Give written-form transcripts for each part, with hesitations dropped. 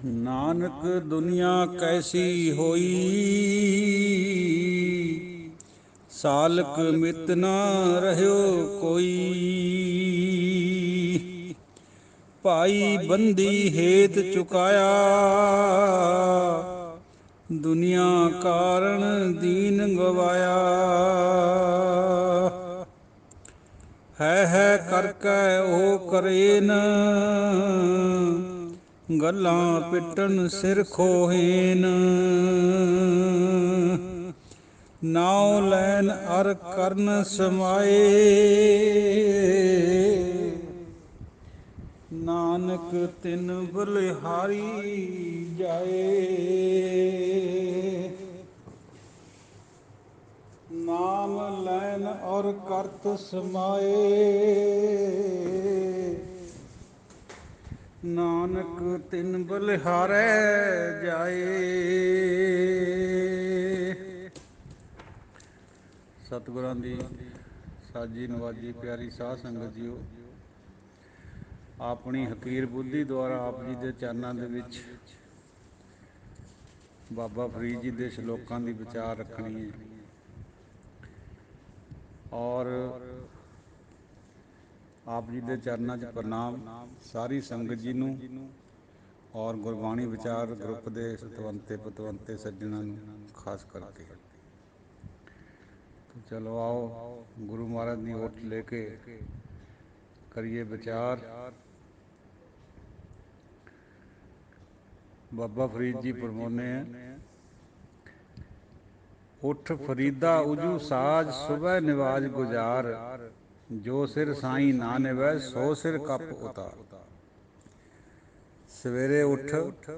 नानक दुनिया कैसी होई, सालक मित न रहयो कोई। भाई बंदी हेत चुकाया, दुनिया कारण दीन गवाया। है करके ओ करेन, ਗੱਲਾਂ ਪਿੱਟਣ ਸਿਰ ਖੋਹੇਨ। ਨਾਉ ਲੈਨ ਅਰ ਕਰਨ ਸਮਾਏ, ਨਾਨਕ ਤਿਨ ਬਲਿਹਾਰੀ ਜਾਏ। ਨਾਮ ਲੈਨ ਔਰ ਕਰਤ ਸਮਾਏ, ਨਾਨਕ ਤਿਨ ਬਲਿਹਾਰੈ ਜਾਏ। ਸਤਿਗੁਰਾਂ ਦੀ ਸਾਜੀ ਨਵਾਜੀ ਪਿਆਰੀ ਸਾਧ ਸੰਗਤ ਜੀਓ, ਆਪਣੀ ਹਕੀਰ ਬੁੱਧੀ ਦੁਆਰਾ ਆਪ ਜੀ ਦੇ ਚਰਨਾਂ ਦੇ ਵਿੱਚ ਬਾਬਾ ਫਰੀਦ ਜੀ ਦੇ ਸ਼ਲੋਕਾਂ ਦੀ ਵਿਚਾਰ ਰੱਖਣੀ ਹੈ। ਔਰ ਆਪ ਜੀ ਦੇ ਚਰਨਾਂ 'ਚ ਪ੍ਰਣਾਮ ਸਾਰੀ ਸੰਗਤ ਜੀ ਨੂੰ, ਔਰ ਗੁਰਬਾਣੀ ਵਿਚਾਰ ਗਰੁੱਪ ਦੇ ਸਤਵੰਤੇ ਪਤਵੰਤੇ ਸੱਜਣਾਂ ਨੂੰ ਖਾਸ ਕਰਕੇ। ਚਲੋ ਆਓ ਗੁਰੂ ਮਹਾਰਾਜ ਦੀ ਓਟ ਲੈ ਕੇ ਕਰੀਏ ਵਿਚਾਰ। ਬਾਬਾ ਫਰੀਦ ਜੀ ਫਰਮਾਉਂਦੇ ਹੈ, ਉੱਠ ਫਰੀਦਾ ਉਜੂ ਸਾਜ ਸੁਬਹ ਨਿਵਾਜ ਗੁਜ਼ਾਰ, ਜੋ ਸਿਰ ਸਾਈਂ ਨਾ ਨਿਵੈ ਸੋ ਸਿਰ ਕੱਪ ਉਤਾਰ। ਸਵੇਰੇ ਉੱਠ,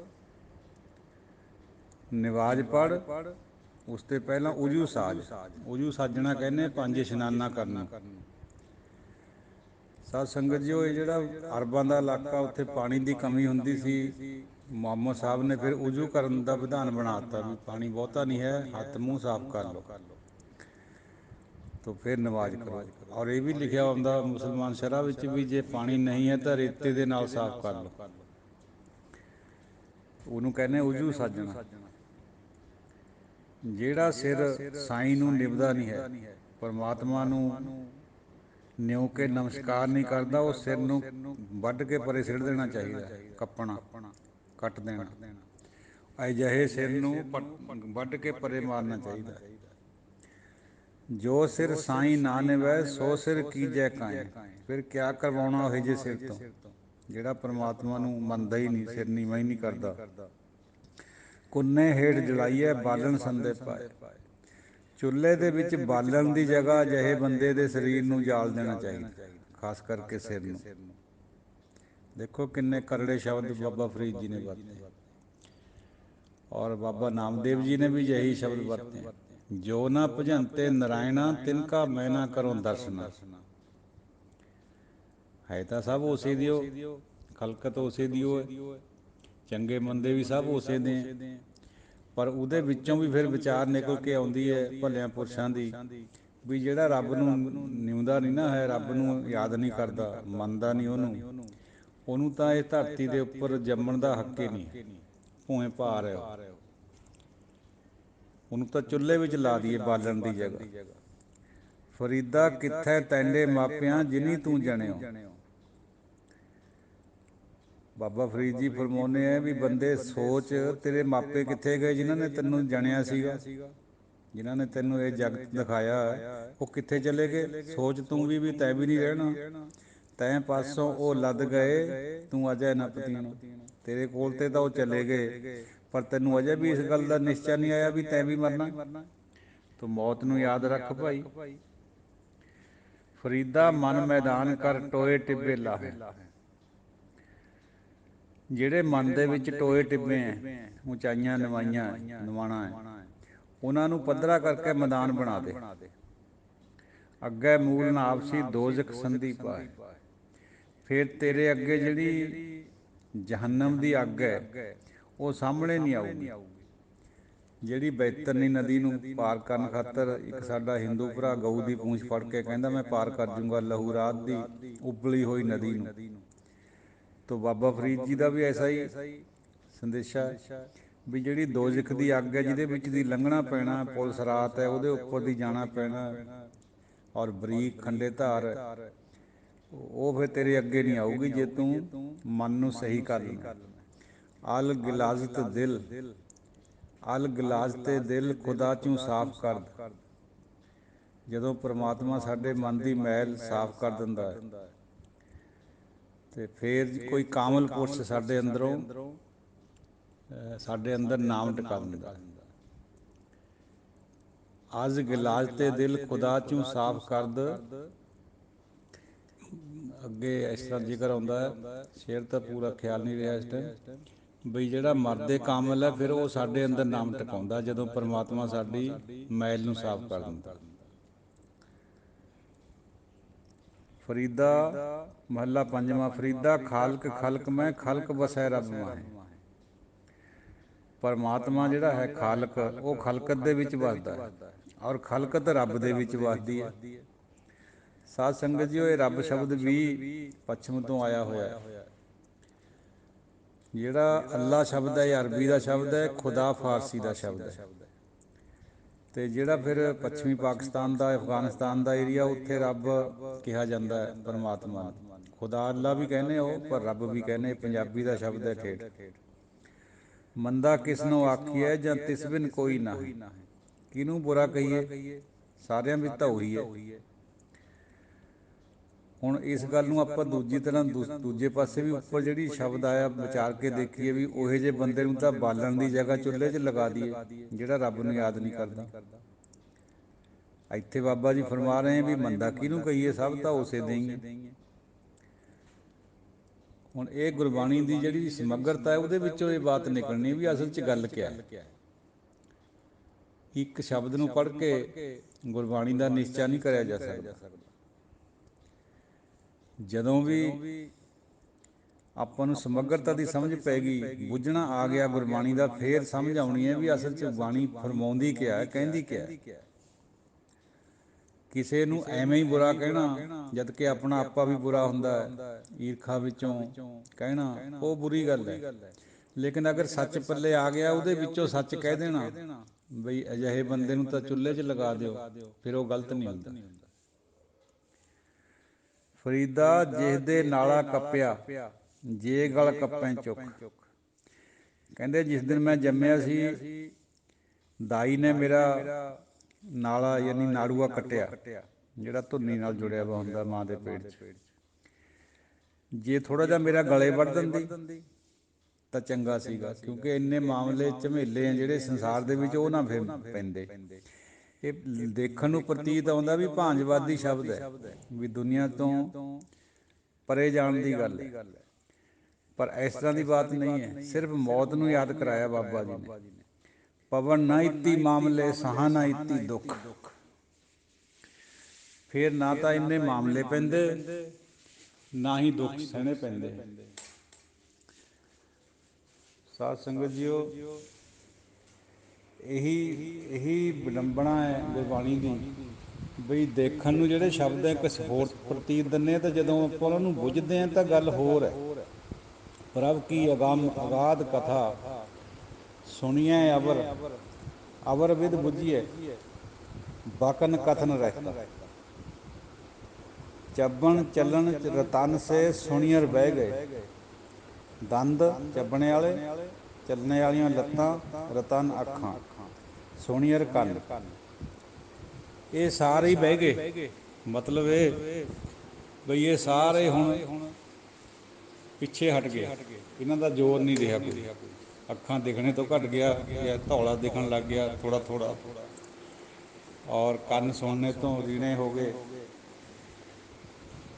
ਨਿਵਾਜ ਪੜ੍ਹ, ਉਸ ਤੋਂ ਪਹਿਲਾਂ ਉਜੂ ਸਾਜ। ਉਜੂ ਸਾਜਣਾ ਕਹਿੰਦੇ 5 ਇਸ਼ਨਾਨਾਂ ਕਰਨਾ। ਸਾਧ ਸੰਗਤ ਜੀ, ਇਹ ਜਿਹੜਾ ਅਰਬਾਂ ਦਾ ਇਲਾਕਾ, ਉੱਥੇ ਪਾਣੀ ਦੀ ਕਮੀ ਹੁੰਦੀ ਸੀ। ਮੁਹੰਮਦ ਸਾਹਿਬ ਨੇ ਫਿਰ ਉਜੂ ਕਰਨ ਦਾ ਵਿਧਾਨ ਬਣਾ ਦਿੱਤਾ ਵੀ ਪਾਣੀ ਬਹੁਤਾ ਨਹੀਂ ਹੈ, ਹੱਥ ਮੂੰਹ ਸਾਫ਼ ਕਰ ਲਓ ਤਾਂ ਫਿਰ ਨਮਾਜ਼ ਕਰੋ। ਔਰ ਇਹ ਵੀ ਲਿਖਿਆ ਹੁੰਦਾ ਮੁਸਲਮਾਨ ਸ਼ਰ੍ਹਾ ਵਿੱਚ ਵੀ, ਜੇ ਪਾਣੀ ਨਹੀਂ ਹੈ ਤਾਂ ਰੇਤੇ ਦੇ ਨਾਲ ਸਾਫ਼ ਕਰ ਲਓ। ਉਹਨੂੰ ਕਹਿੰਦੇ ਉਜੂ ਸਾਜਣਾ। ਜਿਹੜਾ ਸਿਰ ਸਾਈਂ ਨੂੰ ਨਿਭਦਾ ਨਹੀਂ ਹੈ, ਪਰਮਾਤਮਾ ਨੂੰ ਨਿਉ ਕੇ ਨਮਸਕਾਰ ਨਹੀਂ ਕਰਦਾ, ਉਹ ਸਿਰ ਨੂੰ ਵੱਢ ਕੇ ਪਰੇ ਸਿੱਟ ਦੇਣਾ ਚਾਹੀਦਾ, ਕੱਪਣਾ, ਕੱਟ ਦੇਣਾ। ਅਜਿਹੇ ਸਿਰ ਨੂੰ ਵੱਢ ਕੇ ਪਰੇ ਮਾਰਨਾ ਚਾਹੀਦਾ। ਜੋ ਸਿਰ ਸਾਈਂ ਨਾ ਨਿਵੈ ਸੋ ਸਿਰ ਕੀਜੈ ਕਾਇ। ਫਿਰ ਕਿਆ ਕਰਵਾਉਣਾ ਉਹ ਜਿਹੇ ਸਿਰ ਤੋਂ, ਜਿਹੜਾ ਪਰਮਾਤਮਾ ਨੂੰ ਮੰਨਦਾ ਹੀ ਨਹੀਂ, ਸਿਰ ਨੀਵਾਂ ਹੀ ਨਹੀਂ ਕਰਦਾ। ਕੁੰਨੇ ਹੇਠ ਜਲਾਈਏ ਬਾਲਣ ਸੰਦੇ ਪਾਏ। ਚੁੱਲ੍ਹੇ ਦੇ ਵਿੱਚ ਬਾਲਣ ਦੀ ਜਗ੍ਹਾ ਅਜਿਹੇ ਬੰਦੇ ਦੇ ਸਰੀਰ ਨੂੰ ਜਾਲ ਦੇਣਾ ਚਾਹੀਦਾ, ਖਾਸ ਕਰਕੇ ਸਿਰ ਨੂੰ। ਦੇਖੋ ਕਿੰਨੇ ਕਰੜੇ ਸ਼ਬਦ ਬਾਬਾ ਫਰੀਦ ਜੀ ਨੇ ਵਰਤੇ, ਔਰ ਬਾਬਾ ਨਾਮਦੇਵ ਜੀ ਨੇ ਵੀ ਯਹੀ ਸ਼ਬਦ ਵਰਤੇ, ਜੋ ਨਾ ਭਜੰਤੇ ਨਰਾਇਣਾ ਤਿਨਕਾ ਮੈਂ ਨਾ ਕਰੂੰ ਦਰਸ਼ਨਾ। ਹੈ ਤਾਂ ਸਭ ਉਸੇ ਦੀ ਓ, ਖਲਕਤ ਉਸੇ ਦੀ ਓ ਹੈ, ਚੰਗੇ ਮੰਦੇ ਵੀ ਸਭ ਉਸੇ ਦੇ ਹੈ। ਪਰ ਉਹਦੇ ਵਿੱਚੋਂ ਵੀ ਫਿਰ ਵਿਚਾਰ ਨਿਕਲ ਕੇ ਆਉਂਦੀ ਹੈ ਭਲਿਆਂ ਪੁਰਸ਼ਾਂ ਦੀ, ਵੀ ਜਿਹੜਾ ਰੱਬ ਨੂੰ ਨਿਉਂਦਾ ਨਹੀਂ ਨਾ ਹੈ, ਰੱਬ ਨੂੰ ਯਾਦ ਨਹੀਂ ਕਰਦਾ, ਮੰਨਦਾ ਨਹੀਂ ਉਹਨੂੰ ਤਾਂ ਇਹ ਧਰਤੀ ਦੇ ਉੱਪਰ ਜੰਮਣ ਦਾ ਹੱਕ ਹੀ ਨਹੀਂ, ਭੂਏ ਭਾਰ ਹੈ ਉਹਨੂੰ ਤਾਂ ਚੁੱਲ੍ਹੇ ਵਿੱਚ ਲਾ ਦਈਏ ਬਾਲਣ ਦੀ ਜਗ੍ਹਾ। ਫਰੀਦਾ ਕਿੱਥੇ ਤੈਂਡੇ ਮਾਪਿਆਂ ਜਿਨੀ ਤੂੰ ਜਣਿਓ। ਬਾਬਾ ਫਰੀਦ ਜੀ ਫਰਮਾਉਂਦੇ ਹੈ ਵੀ ਬੰਦੇ ਸੋਚ, ਤੇਰੇ ਮਾਪੇ ਕਿੱਥੇ ਗਏ ਜਿਨ੍ਹਾਂ ਨੇ ਤੈਨੂੰ ਜਣਿਆ ਸੀਗਾ, ਜਿਨ੍ਹਾਂ ਨੇ ਤੈਨੂੰ ਇਹ ਜਗਤ ਦਿਖਾਇਆ ਹੈ, ਉਹ ਕਿੱਥੇ ਚਲੇ ਗਏ। ਸੋਚ ਤੂੰ ਵੀ ਤੈਂ ਵੀ ਨਹੀਂ ਰਹਿਣਾ। ਤੈਂ ਪਾਸੋਂ ਉਹ ਲੱਦ ਗਏ, ਤੂੰ ਅਜੇ ਨਾ ਪਤੀਣੋ। ਤੇਰੇ ਕੋਲ ਤੇ ਤਾਂ ਉਹ ਚਲੇ ਗਏ, ਪਰ ਤੈਨੂੰ ਅਜੇ ਵੀ ਇਸ ਗੱਲ ਦਾ ਨਿਸ਼ਚਾ ਨਹੀਂ ਆਇਆ ਵੀ ਤੈਂ ਵੀ ਮਰਨਾ। ਤੂੰ ਮੌਤ ਨੂੰ ਯਾਦ ਰੱਖ ਭਾਈ। ਫਰੀਦਾ ਮਨ ਮੈਦਾਨ ਕਰ ਟੋਏ ਟਿੱਬੇ ਲਾਹੇ। ਜਿਹੜੇ ਮਨ ਦੇ ਵਿੱਚ ਟੋਏ ਟਿੱਬੇ ਹੈ, ਉਚਾਈਆਂ ਨਿਵਾਣਾ ਹੈ, ਉਹਨਾਂ ਨੂੰ ਪੱਧਰਾ ਕਰਕੇ ਮੈਦਾਨ ਬਣਾ ਦੇ। ਅੱਗੇ ਮੂਲ ਨਾ ਆਪਸੀ ਦੋਜ਼ਖ ਸੰਧੀ ਪਾਏ। ਫਿਰ ਤੇਰੇ ਅੱਗੇ ਜਿਹੜੀ ਜਹੰਨਮ ਦੀ ਅੱਗ ਹੈ ਉਹ ਸਾਹਮਣੇ ਨਹੀਂ ਆਊਗੀ। ਜਿਹੜੀ ਬੈਤਰਨੀ ਨਦੀ ਨੂੰ ਪਾਰ ਕਰਨ ਖਾਤਰ ਇੱਕ ਸਾਡਾ ਹਿੰਦੂ ਭਰਾ ਗਊ ਦੀ ਪੂੰਛ ਫੜ ਕੇ ਕਹਿੰਦਾ ਮੈਂ ਪਾਰ ਕਰ ਜੂੰਗਾ ਲਹੂ ਰਾਤ ਦੀ ਉਬਲੀ ਹੋਈ ਨਦੀ ਨੂੰ। ਤੋ ਬਾਬਾ ਫਰੀਦ ਜੀ ਦਾ ਵੀ ਐਸਾ ਹੀ ਸੰਦੇਸ਼ਾ ਵੀ ਜਿਹੜੀ ਦੋਜ਼ਖ ਦੀ ਅੱਗ ਹੈ ਜਿਹਦੇ ਵਿੱਚ ਦੀ ਲੰਘਣਾ ਪੈਣਾ, ਪੁਲਿਸ ਰਾਤ ਹੈ ਉਹਦੇ ਉੱਪਰ ਦੀ ਜਾਣਾ ਪੈਣਾ, ਔਰ ਬਰੀਕ ਖੰਡੇ ਧਾਰ, ਉਹ ਫਿਰ ਤੇਰੇ ਅੱਗੇ ਨਹੀਂ ਆਊਗੀ ਜੇ ਤੂੰ ਮਨ ਨੂੰ ਸਹੀ ਕਰ ਲੈਣਾ। ਅਲ ਗਿਲਾਜ਼ਤ ਦਿਲ, ਅਲ ਗਿਲਾਜ਼ਤ ਦਿਲ ਖੁਦਾ ਚੋਂ ਸਾਫ਼ ਕਰ। ਜਦੋਂ ਪਰਮਾਤਮਾ ਸਾਡੇ ਮਨ ਦੀ ਮੈਲ ਸਾਫ਼ ਕਰ ਦਿੰਦਾ ਹੈ ਤੇ ਫਿਰ ਕੋਈ ਕਾਮਲ ਪੁਰਸ਼ ਸਾਡੇ ਅੰਦਰੋਂ ਸਾਡੇ ਅੰਦਰ ਨਾਮ ਟਿਕਾ ਦਿੰਦਾ। ਅੱਜ ਗਿਲਾਜ਼ਤ ਦਿਲ ਖੁਦਾ ਚੋਂ ਸਾਫ਼ ਕਰਦ। ਅੱਗੇ ਇਸ ਤਰ੍ਹਾਂ ਜ਼ਿਕਰ ਆਉਂਦਾ ਹੈ, ਸ਼ੇਰ ਤਾਂ ਪੂਰਾ ਖਿਆਲ ਨਹੀਂ ਰਿਹਾ ਇਸ ਟਾਈਮ, ਬਈ ਜਿਹੜਾ ਮਰਦੇ ਕਾਮਲ ਹੈ ਫਿਰ ਉਹ ਸਾਡੇ ਅੰਦਰ ਨਾਮ ਟਿਕਾਉਂਦਾ ਜਦੋਂ ਪਰਮਾਤਮਾ ਸਾਡੀ ਮੈਲ ਨੂੰ ਸਾਫ਼ ਕਰ ਦਿੰਦਾ। ਫਰੀਦਾ ਮਹੱਲਾ ਪੰਜਵਾਂ। ਫਰੀਦਾ ਖਾਲਕ ਖਲਕ ਮੈਂ, ਖਲਕ ਵਸੈ ਰੱਬ ਮਾਹੇ। ਪਰਮਾਤਮਾ ਜਿਹੜਾ ਹੈ ਖਾਲਕ, ਉਹ ਖਲਕਤ ਦੇ ਵਿੱਚ ਵੱਸਦਾ ਹੈ ਔਰ ਖਲਕਤ ਰੱਬ ਦੇ ਵਿੱਚ ਵੱਸਦੀ ਹੈ। ਸਾਧ ਸੰਗਤ ਜੀ, ਇਹ ਰੱਬ ਸ਼ਬਦ ਵੀ ਪੱਛਮ ਤੋਂ ਆਇਆ ਹੋਇਆ ਹੈ। ਜਿਹੜਾ ਅੱਲਾ ਸ਼ਬਦ ਹੈ ਇਹ ਅਰਬੀ ਦਾ ਸ਼ਬਦ ਹੈ, ਖੁਦਾ ਫਾਰਸੀ ਦਾ ਸ਼ਬਦ ਹੈ। ਅਤੇ ਜਿਹੜਾ ਫਿਰ ਪੱਛਮੀ ਪਾਕਿਸਤਾਨ ਦਾ, ਅਫਗਾਨਿਸਤਾਨ ਦਾ ਏਰੀਆ, ਉੱਥੇ ਰੱਬ ਕਿਹਾ ਜਾਂਦਾ ਹੈ ਪਰਮਾਤਮਾ ਨੂੰ। ਖੁਦਾ ਅੱਲਾ ਵੀ ਕਹਿੰਦੇ ਉਹ, ਪਰ ਰੱਬ ਵੀ ਕਹਿੰਦੇ। ਪੰਜਾਬੀ ਦਾ ਸ਼ਬਦ ਹੈ ਠੇਠ। ਮੰਦਾ ਕਿਸ ਨੂੰ ਆਖੀਐ ਜਾਂ ਤਿਸ ਬਿਨ ਕੋਈ ਨਾ ਹੈ। ਕਿਹਨੂੰ ਬੁਰਾ ਕਹੀਏ, ਸਾਰਿਆਂ ਵਿੱਚ ਤਾਂ ਉਹੀ ਹੈ। ਹੁਣ ਇਸ ਗੱਲ ਨੂੰ ਆਪਾਂ ਦੂਜੀ ਤਰ੍ਹਾਂ ਦੂਜੇ ਪਾਸੇ ਵੀ ਉੱਪਰ ਜਿਹੜੀ ਸ਼ਬਦ ਆਇਆ ਵਿਚਾਰ ਕੇ ਦੇਖੀਏ ਵੀ ਉਹੋ ਜਿਹੇ ਬੰਦੇ ਨੂੰ ਤਾਂ ਬਾਲਣ ਦੀ ਜਗ੍ਹਾ ਚੁੱਲ੍ਹੇ 'ਚ ਲਗਾ ਦਈਏ ਜਿਹੜਾ ਰੱਬ ਨੂੰ ਯਾਦ ਨਹੀਂ ਕਰਦਾ। ਇੱਥੇ ਬਾਬਾ ਜੀ ਫਰਮਾ ਰਹੇ ਵੀ ਮੰਦਾ ਕਿਹਨੂੰ ਕਹੀਏ, ਸਭ ਤਾਂ ਉਸੇ ਦੇ ਹੀ ਹੈ। ਹੁਣ ਇਹ ਗੁਰਬਾਣੀ ਦੀ ਜਿਹੜੀ ਸਮੱਗਰਤਾ ਹੈ ਉਹਦੇ ਵਿੱਚੋਂ ਇਹ ਬਾਤ ਨਿਕਲਣੀ ਵੀ ਅਸਲ 'ਚ ਗੱਲ ਕਿਆ ਹੈ। ਇੱਕ ਸ਼ਬਦ ਨੂੰ ਪੜ੍ਹ ਕੇ ਗੁਰਬਾਣੀ ਦਾ ਨਿਸ਼ਚਾ ਨਹੀਂ ਕਰਿਆ ਜਾ ਸਕਦਾ। ਜਦੋਂ ਵੀ ਆਪਾਂ ਨੂੰ ਸਮੱਗਰਤਾ ਦੀ ਸਮਝ ਪੈ ਗਈ, ਬੁੱਝਣਾ ਆ ਗਿਆ ਗੁਰਬਾਣੀ ਦਾ, ਫੇਰ ਸਮਝ ਆਉਣੀ ਹੈ ਵੀ ਅਸਲ 'ਚ ਬਾਣੀ ਫਰਮਾਉਂਦੀ ਕਿਆ ਹੈ, ਕਹਿੰਦੀ ਕਿਆ ਹੈ। ਕਿਸੇ ਨੂੰ ਐਵੇਂ ਹੀ ਬੁਰਾ ਕਹਿਣਾ ਜਦ ਕਿ ਆਪਣਾ ਆਪਾ ਵੀ ਬੁਰਾ ਹੁੰਦਾ ਹੈ, ਈਰਖਾ ਵਿੱਚੋਂ ਕਹਿਣਾ, ਉਹ ਬੁਰੀ ਗੱਲ ਹੈ। ਲੇਕਿਨ ਅਗਰ ਸੱਚ ਪੱਲੇ ਆ ਗਿਆ, ਉਹਦੇ ਵਿੱਚੋਂ ਸੱਚ ਕਹਿ ਦੇਣਾ ਬਈ ਅਜਿਹੇ ਬੰਦੇ ਨੂੰ ਤਾਂ ਚੁੱਲ੍ਹੇ 'ਚ ਲਗਾ ਦਿਓ, ਫਿਰ ਉਹ ਗਲਤ ਨਹੀਂ ਹੁੰਦਾ। ਫਰੀਦਾ ਜਿਸ ਦੇ ਨਾਲਾ ਕੱਪਿਆ, ਜੇ ਗਲ ਕੱਪੈ ਚੁੱਕ। ਕਹਿੰਦੇ ਜਿਸ ਦਿਨ ਮੈਂ ਜੰਮਿਆ ਸੀ, ਦਾਈ ਨੇ ਮੇਰਾ ਨਾਲਾ ਯਾਨੀ ਨਾੜੂਆ ਕੱਟਿਆ, ਜਿਹੜਾ ਧੁੰਨੀ ਨਾਲ ਜੁੜਿਆ ਵਾ ਹੁੰਦਾ ਮਾਂ ਦੇ ਪੇਟ 'ਚ। ਜੇ ਥੋੜ੍ਹਾ ਜਿਹਾ ਮੇਰਾ ਗਲੇ ਵੱਢ ਦਿੰਦੀ ਤਾਂ ਚੰਗਾ ਸੀਗਾ, ਕਿਉਂਕਿ ਇੰਨੇ ਮਾਮਲੇ ਝਮੇਲੇ ਆ ਜਿਹੜੇ ਸੰਸਾਰ ਦੇ ਵਿੱਚ, ਉਹ ਨਾ ਫਿਰ ਪੈਂਦੇ। ਇਹ ਦੇਖਣ ਨੂੰ ਪ੍ਰਤੀਤ ਆਉਂਦਾ ਵੀ ਭਾਂਜਵਾਦੀ ਸ਼ਬਦ ਹੈ, ਵੀ ਦੁਨੀਆ ਤੋਂ ਪਰੇ ਜਾਣ ਦੀ ਗੱਲ ਹੈ, ਪਰ ਇਸ ਤਰ੍ਹਾਂ ਦੀ ਬਾਤ ਨਹੀਂ ਹੈ। ਸਿਰਫ ਮੌਤ ਨੂੰ ਯਾਦ ਕਰਾਇਆ ਬਾਬਾ ਜੀ ਨੇ। ਪਵਨ ਨਾ ਇਤੀ ਮਾਮਲੇ, ਸਾਹ ਨਾ ਇਤੀ ਦੁੱਖ। ਫਿਰ ਨਾ ਤਾਂ ਇੰਨੇ ਮਾਮਲੇ ਪੈਂਦੇ, ਨਾ ਹੀ ਦੁੱਖ ਸਹਿਣੇ ਪੈਂਦੇ। ਸਾਧ ਸੰਗਤ ਜੀਓ, ਇਹੀ ਵਿਡੰਬਣਾ ਹੈ ਗੁਰਬਾਣੀ ਦੀ, ਬਈ ਦੇਖਣ ਨੂੰ ਜਿਹੜੇ ਸ਼ਬਦ ਹੈ ਕੁਛ ਹੋਰ ਪ੍ਰਤੀਤ ਦਿੰਦੇ ਆ, ਤਾਂ ਜਦੋਂ ਆਪਾਂ ਉਹਨਾਂ ਨੂੰ ਬੁੱਝਦੇ ਹਾਂ ਤਾਂ ਗੱਲ ਹੋਰ ਹੈ। ਪ੍ਰਭ ਕੀ ਅਗੰਮ ਅਗਾਧ ਕਥਾ, ਸੁਣੀਐ ਅਵਰ ਅਵਰ ਵਿਦ ਬੁੱਝੀਐ, ਬਕਨ ਕਥਨ ਰਹਿਤਾ। ਚੱਬਣ ਚੱਲਣ ਰਤਨ ਸੇ ਸੁਣੀਅਰ ਬਹਿ ਗਏ। ਦੰਦ ਚੱਬਣੇ ਵਾਲੇ, ਚੱਲਣੇ ਵਾਲੀਆਂ ਲੱਤਾਂ, ਰਤਨ ਅੱਖਾਂ, ਸੁਣੀਅਰ ਕੰਨ, ਇਹ ਸਾਰੇ ਹੀ ਬਹਿ ਗਏ। ਮਤਲਬ ਇਹ ਬਈ ਇਹ ਸਾਰੇ ਹੁਣ ਪਿੱਛੇ ਹਟ ਗਏ, ਇਹਨਾਂ ਦਾ ਜ਼ੋਰ ਨਹੀਂ ਰਿਹਾ ਕੋਈ। ਅੱਖਾਂ ਦਿਖਣੇ ਤੋਂ ਘੱਟ ਗਿਆ ਜਾਂ ਧੌਲਾ ਦਿਖਣ ਲੱਗ ਗਿਆ ਥੋੜ੍ਹਾ ਥੋੜ੍ਹਾ, ਔਰ ਕੰਨ ਸੁਣਨੇ ਤੋਂ ਰੀਣੇ ਹੋ ਗਏ,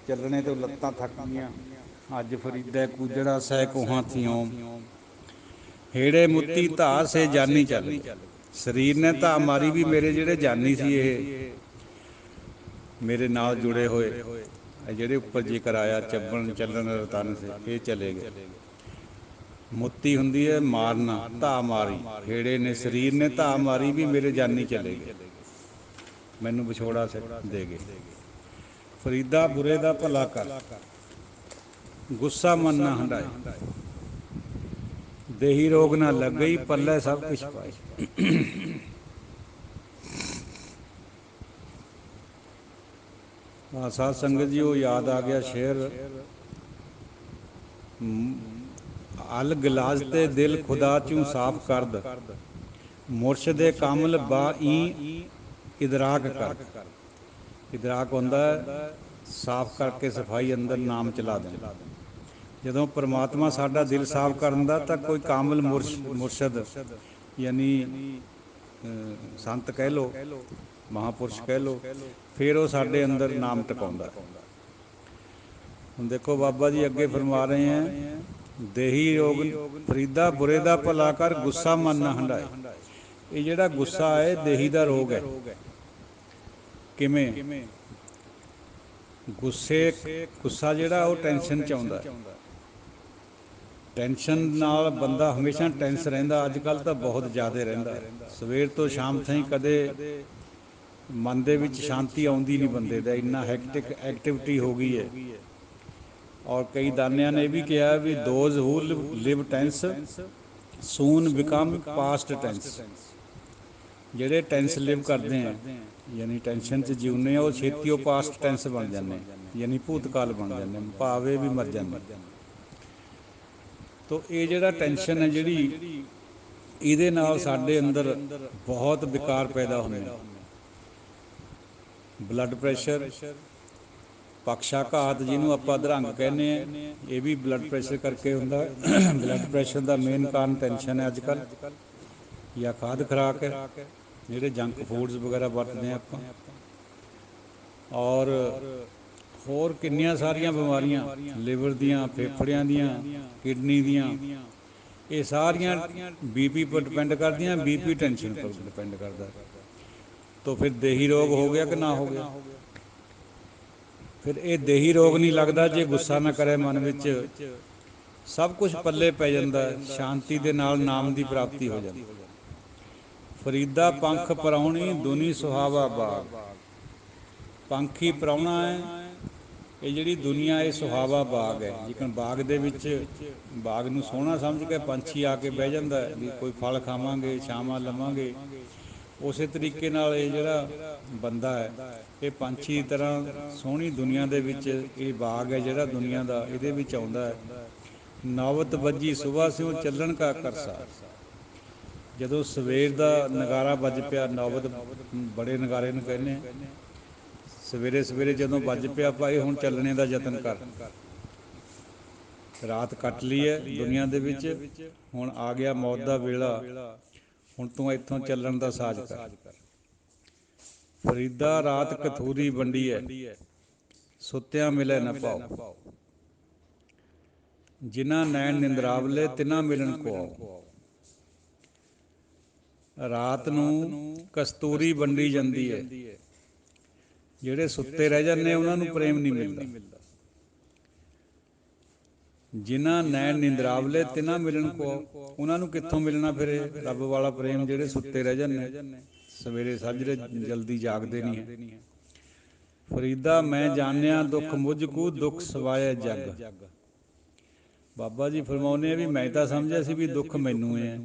ਚੱਲਣੇ ਤੋਂ ਲੱਤਾਂ ਥੱਕ ਗਈਆਂ। ਅੱਜ ਫਰੀਦਾ ਕੂਜੜਾ ਸਹਿ ਕੋਹਾਂ ਥਿਓਮ, ਹੇੜੇ ਮੁੱਤੀ ਧਾ ਸੇ ਜਾਨੀ ਚੱਲ ਗਏ। ਸਰੀਰ ਨੇ ਧਾ ਮਾਰੀ ਵੀ ਮੇਰੇ ਜਿਹੜੇ ਜਾਨੀ ਸੀ, ਇਹ ਮੇਰੇ ਨਾਲ ਜੁੜੇ ਹੋਏ, ਜਿਹੜੇ ਉੱਪਰ ਜ਼ਿਕਰ ਆਇਆ ਚੱਬਣ ਚੱਲਣ ਰਤਨ ਸੇ, ਇਹ ਚਲੇ ਗਏ। ਮੁੱਤੀ ਹੁੰਦੀ ਹੈ ਮਾਰਨਾ, ਧਾ ਮਾਰੀ, ਹੇੜੇ ਨੇ ਸਰੀਰ ਨੇ ਧਾ ਮਾਰੀ ਵੀ ਮੇਰੇ ਜਾਨੀ ਚਲੇ ਗਏ, ਮੈਨੂੰ ਵਿਛੋੜਾ ਦੇ ਗਏ। ਫਰੀਦਾ ਬੁਰੇ ਦਾ ਭਲਾ ਕਰ, ਗੁੱਸਾ ਮਨ ਨਾ ਹੰਢਾਏ। ਦੇਹੀ ਰੋਗ ਨਾ ਲੱਗਈ, ਪੱਲੇ ਸਭ ਕੁਛ ਪਾਏ। ਸਾਧ ਸੰਗਤ ਜੀ, ਉਹ ਯਾਦ ਆ ਗਿਆ ਸ਼ੇਰ, ਅਲ ਗਿਲਾਸ ਤੇ ਦਿਲ ਖੁਦਾ ਚੂੰ ਸਾਫ਼ ਕਰਦ, ਮੁਰਸ਼ਦੇ ਕਾਮਲ ਬਾਈ ਇਦਰਾਕ ਕਰ। ਇਦਰਾਕ ਹੁੰਦਾ ਸਾਫ਼ ਕਰਕੇ, ਸਫਾਈ ਅੰਦਰ ਨਾਮ ਚਲਾ ਦੇਣਾ। ਜਦੋਂ ਪਰਮਾਤਮਾ ਸਾਡਾ ਦਿਲ ਸਾਫ਼ ਕਰਨ ਦਾ, ਤਾਂ ਕੋਈ ਕਾਮਲ ਮੁਰਸ਼ਦ ਯਾਨੀ ਸੰਤ ਕਹਿ ਲਓ, ਮਹਾਂਪੁਰਸ਼ ਕਹਿ ਲਓ, ਫਿਰ ਉਹ ਸਾਡੇ ਅੰਦਰ ਨਾਮ ਟਿਕਾਉਂਦਾ। ਹੁਣ ਦੇਖੋ ਬਾਬਾ ਜੀ ਅੱਗੇ ਫਰਮਾ ਰਹੇ ਹੈ, ਦੇਹੀ ਰੋਗ ਫਰੀਦਾ ਬੁਰੇ ਦਾ ਭਲਾ ਕਰ, ਗੁੱਸਾ ਮਨ ਨਾ ਹੰਢਾਏ। ਇਹ ਜਿਹੜਾ ਗੁੱਸਾ ਹੈ, ਦੇਹੀ ਦਾ ਰੋਗ ਹੈ। ਕਿਵੇਂ? ਗੁੱਸਾ ਜਿਹੜਾ ਉਹ ਟੈਨਸ਼ਨ 'ਚ ਆਉਂਦਾ। ਟੈਨਸ਼ਨ ਨਾਲ ਬੰਦਾ ਹਮੇਸ਼ਾ ਟੈਨਸ ਰਹਿੰਦਾ। ਅੱਜ ਕੱਲ੍ਹ ਤਾਂ ਬਹੁਤ ਜ਼ਿਆਦਾ ਰਹਿੰਦਾ, ਸਵੇਰ ਤੋਂ ਸ਼ਾਮ ਤਾਈਂ ਕਦੇ ਮਨ ਦੇ ਵਿੱਚ ਸ਼ਾਂਤੀ ਆਉਂਦੀ ਨਹੀਂ ਬੰਦੇ ਦਾ, ਇੰਨਾ ਹੈਕਟਿਕ ਐਕਟੀਵਿਟੀ ਹੋ ਗਈ ਹੈ। ਔਰ ਕਈ ਦਾਨਿਆਂ ਨੇ ਇਹ ਵੀ ਕਿਹਾ ਵੀ those who live tense soon become past tense. ਜਿਹੜੇ ਟੈਂਸ ਲਿਵ ਕਰਦੇ ਹੈ, ਯਾਨੀ ਟੈਨਸ਼ਨ 'ਚ ਜਿਉਂਦੇ ਆ, ਉਹ ਛੇਤੀ ਉਹ ਪਾਸਟ ਟੈਂਸ ਬਣ ਜਾਂਦੇ, ਯਾਨੀ ਭੂਤਕਾਲ ਬਣ ਜਾਂਦੇ, ਭਾਵੇਂ ਵੀ ਮਰ ਜਾਂਦੇ। ਤੋ ਇਹ ਜਿਹੜਾ ਟੈਨਸ਼ਨ ਹੈ ਜਿਹੜੀ, ਇਹਦੇ ਨਾਲ ਸਾਡੇ ਅੰਦਰ ਬਹੁਤ ਵਿਕਾਰ ਪੈਦਾ ਹੁੰਦੇ। ਬਲੱਡ ਪ੍ਰੈਸ਼ਰ, ਪਕਸ਼ਾਘਾਤ ਜਿਹਨੂੰ ਆਪਾਂ ਅਧਰੰਗ ਕਹਿੰਦੇ ਹਾਂ, ਇਹ ਵੀ ਬਲੱਡ ਪ੍ਰੈਸ਼ਰ ਕਰਕੇ ਹੁੰਦਾ। ਬਲੱਡ ਪ੍ਰੈਸ਼ਰ ਦਾ ਮੇਨ ਕਾਰਨ ਟੈਨਸ਼ਨ ਹੈ ਅੱਜ ਕੱਲ੍ਹ, ਜਾਂ ਖਾਦ ਖੁਰਾਕ ਹੈ, ਜਿਹੜੇ ਜੰਕ ਫੂਡਸ ਵਗੈਰਾ ਵਰਤਦੇ ਹਾਂ ਆਪਾਂ। ਔਰ ਹੋਰ ਕਿੰਨੀਆਂ ਸਾਰੀਆਂ ਬਿਮਾਰੀਆਂ, ਲਿਵਰ ਦੀਆਂ, ਫੇਫੜਿਆਂ ਦੀਆਂ, ਕਿਡਨੀ ਦੀਆਂ, ਇਹ ਸਾਰੀਆਂ BP ਪਰ ਡਿਪੈਂਡ ਕਰਦੀਆਂ। BP ਟੈਨਸ਼ਨ ਪਰ ਡਿਪੈਂਡ ਕਰਦਾ। ਤੋ ਫਿਰ ਦੇਹੀ ਰੋਗ ਹੋ ਗਿਆ ਕਿ ਨਾ ਹੋ ਗਿਆ? ਫਿਰ ਇਹ ਦੇਹੀ ਰੋਗ ਨਹੀਂ ਲੱਗਦਾ ਜੇ ਗੁੱਸਾ ਨਾ ਕਰੇ ਮਨ ਵਿੱਚ। ਸਭ ਕੁਛ ਪੱਲੇ ਪੈ ਜਾਂਦਾ, ਸ਼ਾਂਤੀ ਦੇ ਨਾਲ ਨਾਮ ਦੀ ਪ੍ਰਾਪਤੀ ਹੋ ਜਾਂਦੀ। ਫਰੀਦਾ ਪੰਖ ਪਰਾਉਣੀ ਦੁਨੀ ਸੁਹਾਵਾ ਬਾਗ। ਪੰਖ ਹੀ ਪ੍ਰਾਹੁਣਾ ਹੈ, ਇਹ ਜਿਹੜੀ ਦੁਨੀਆ ਇਹ ਸੁਹਾਵਾ ਬਾਗ ਹੈ। ਜਿਕਣ ਬਾਗ ਦੇ ਵਿੱਚ, ਬਾਗ ਨੂੰ ਸੋਹਣਾ ਸਮਝ ਕੇ ਪੰਛੀ ਆ ਕੇ ਬਹਿ ਜਾਂਦਾ ਵੀ ਕੋਈ ਫਲ ਖਾਵਾਂਗੇ, ਛਾਵਾਂ ਲਵਾਂਗੇ। ਉਸੇ ਤਰੀਕੇ ਨਾਲ ਇਹ ਜਿਹੜਾ ਬੰਦਾ ਹੈ, ਇਹ ਪੰਛੀ ਦੀ ਤਰ੍ਹਾਂ ਸੋਹਣੀ ਦੁਨੀਆ ਦੇ ਵਿੱਚ, ਇਹ ਬਾਗ ਹੈ ਜਿਹੜਾ ਦੁਨੀਆ ਦਾ, ਇਹਦੇ ਵਿੱਚ ਆਉਂਦਾ ਹੈ। ਨੌਬਤ ਵੱਜੀ ਸੁਬਾਹ ਸਿਓ ਚੱਲਣ ਕਾ ਕਰਸਾ। ਜਦੋਂ ਸਵੇਰ ਦਾ ਨਗਾਰਾ ਵੱਜ ਪਿਆ, ਨੌਬਤ ਬੜੇ ਨਗਾਰੇ ਨੂੰ ਕਹਿੰਦੇ ਆ, ਸਵੇਰੇ ਸਵੇਰੇ ਜਦੋਂ ਵੱਜ ਪਿਆ, ਭਾਈ ਹੁਣ ਚੱਲਣੇ ਦਾ ਯਤਨ ਕਰ। ਰਾਤ ਕੱਟ ਲਈ ਹੈ ਦੁਨੀਆ ਦੇ ਵਿੱਚ, ਹੁਣ ਆ ਗਿਆ ਮੌਤ ਦਾ ਵੇਲਾ, ਹੁਣ ਤੂੰ ਇੱਥੋਂ ਚੱਲਣ ਦਾ ਸਾਜ਼ ਕਰ। ਫਰੀਦਾ ਰਾਤ ਕਥੂਰੀ ਵੰਡੀ ਹੈ, ਸੁੱਤਿਆਂ ਮਿਲੇ ਨਾ ਭਾਓ। ਜਿਨ੍ਹਾਂ ਨੈਣ ਨਿੰਦਰਾਵਲੇ ਤਿਨਾਂ ਮਿਲਣ ਕੋ ਆਓ। ਰਾਤ ਨੂੰ ਕਸਤੂਰੀ ਵੰਡੀ ਜਾਂਦੀ ਹੈ, ਜਿਹੜੇ ਸੁੱਤੇ ਰਹਿ ਜਾਂਦੇ ਉਹਨਾਂ ਨੂੰ ਪ੍ਰੇਮ ਨਹੀਂ ਮਿਲਦਾ। ਜਿਨ੍ਹਾਂ ਨੈਣ ਨਿੰਦਰਾਵਲੇ ਤਿਨਾਂ ਮਿਲਣ ਕੋ ਆਓ, ਉਹਨਾਂ ਨੂੰ ਕਿੱਥੋਂ ਮਿਲਣਾ ਫਿਰ ਇਹ ਰੱਬ ਵਾਲਾ ਪ੍ਰੇਮ, ਜਿਹੜੇ ਸੁੱਤੇ ਰਹਿ ਜਾਂਦੇ, ਸਵੇਰੇ ਸਾਜਰੇ ਜਲਦੀ ਜਾਗਦੇ ਨਹੀਂ ਹੈ। ਫਰੀਦਾ ਮੈਂ ਜਾਣਿਆ ਦੁੱਖ ਮੁਝ ਕੂ, ਦੁੱਖ ਸਵਾਏ ਜੱਗ। ਬਾਬਾ ਜੀ ਫਰਮਾਉਂਦੇ ਆ ਵੀ ਮੈਂ ਤਾਂ ਸਮਝਿਆ ਸੀ ਵੀ ਦੁੱਖ ਮੈਨੂੰ ਹੈ,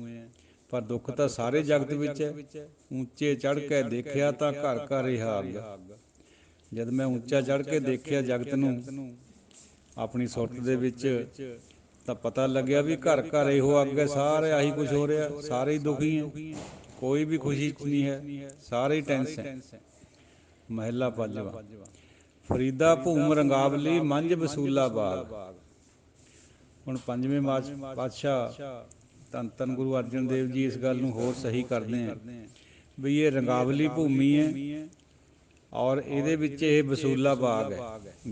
ਪਰ ਦੁੱਖ ਤਾਂ ਸਾਰੇ ਜਗਤ ਵਿੱਚ ਹੈ। ਉੱਚੇ ਚੜ੍ਹ ਕੇ ਦੇਖਿਆ ਤਾਂ ਘਰ ਘਰ ਰਿਹਾ ਅੱਗ। ਜਦ ਮੈਂ ਉੱਚਾ ਚੜ੍ਹ ਕੇ ਦੇਖਿਆ ਜਗਤ ਨੂੰ ਆਪਣੀ ਸੁਰਤ ਦੇ ਵਿੱਚ, ਤਾਂ ਪਤਾ ਲੱਗਿਆ ਵੀ ਘਰ ਘਰ ਇਹੋ ਅੱਗ ਹੈ। ਸਾਰੇ ਆਹੀ ਕੁਛ ਹੋ ਰਿਹਾ, ਸਾਰੇ ਹੀ ਦੁਖੀ ਹੈ, ਕੋਈ ਵੀ ਖੁਸ਼ੀ 'ਚ ਨਹੀਂ ਹੈ, ਸਾਰੇ ਹੀ ਟੈਂਸ ਹੈ। ਮਹਿਲਾ ਪੰਜਵਾਂ। ਫਰੀਦਾ ਭੂਮ ਰੰਗਾਵਲੀ ਮੰਝ ਵਸੂਲਾ ਬਾਗ। ਹੁਣ ਪੰਜਵੇਂ ਪਾਤਸ਼ਾਹ ਧੰਨ ਧੰਨ ਗੁਰੂ ਅਰਜਨ ਦੇਵ ਜੀ ਇਸ ਗੱਲ ਨੂੰ ਹੋਰ ਸਹੀ ਕਰਦੇ ਹੈ ਵੀ ਇਹ ਰੰਗਾਵਲੀ ਭੂਮੀ ਹੈ, ਔਰ ਇਹਦੇ ਵਿੱਚ ਇਹ ਵਸੂਲਾ ਬਾਗ ਹੈ,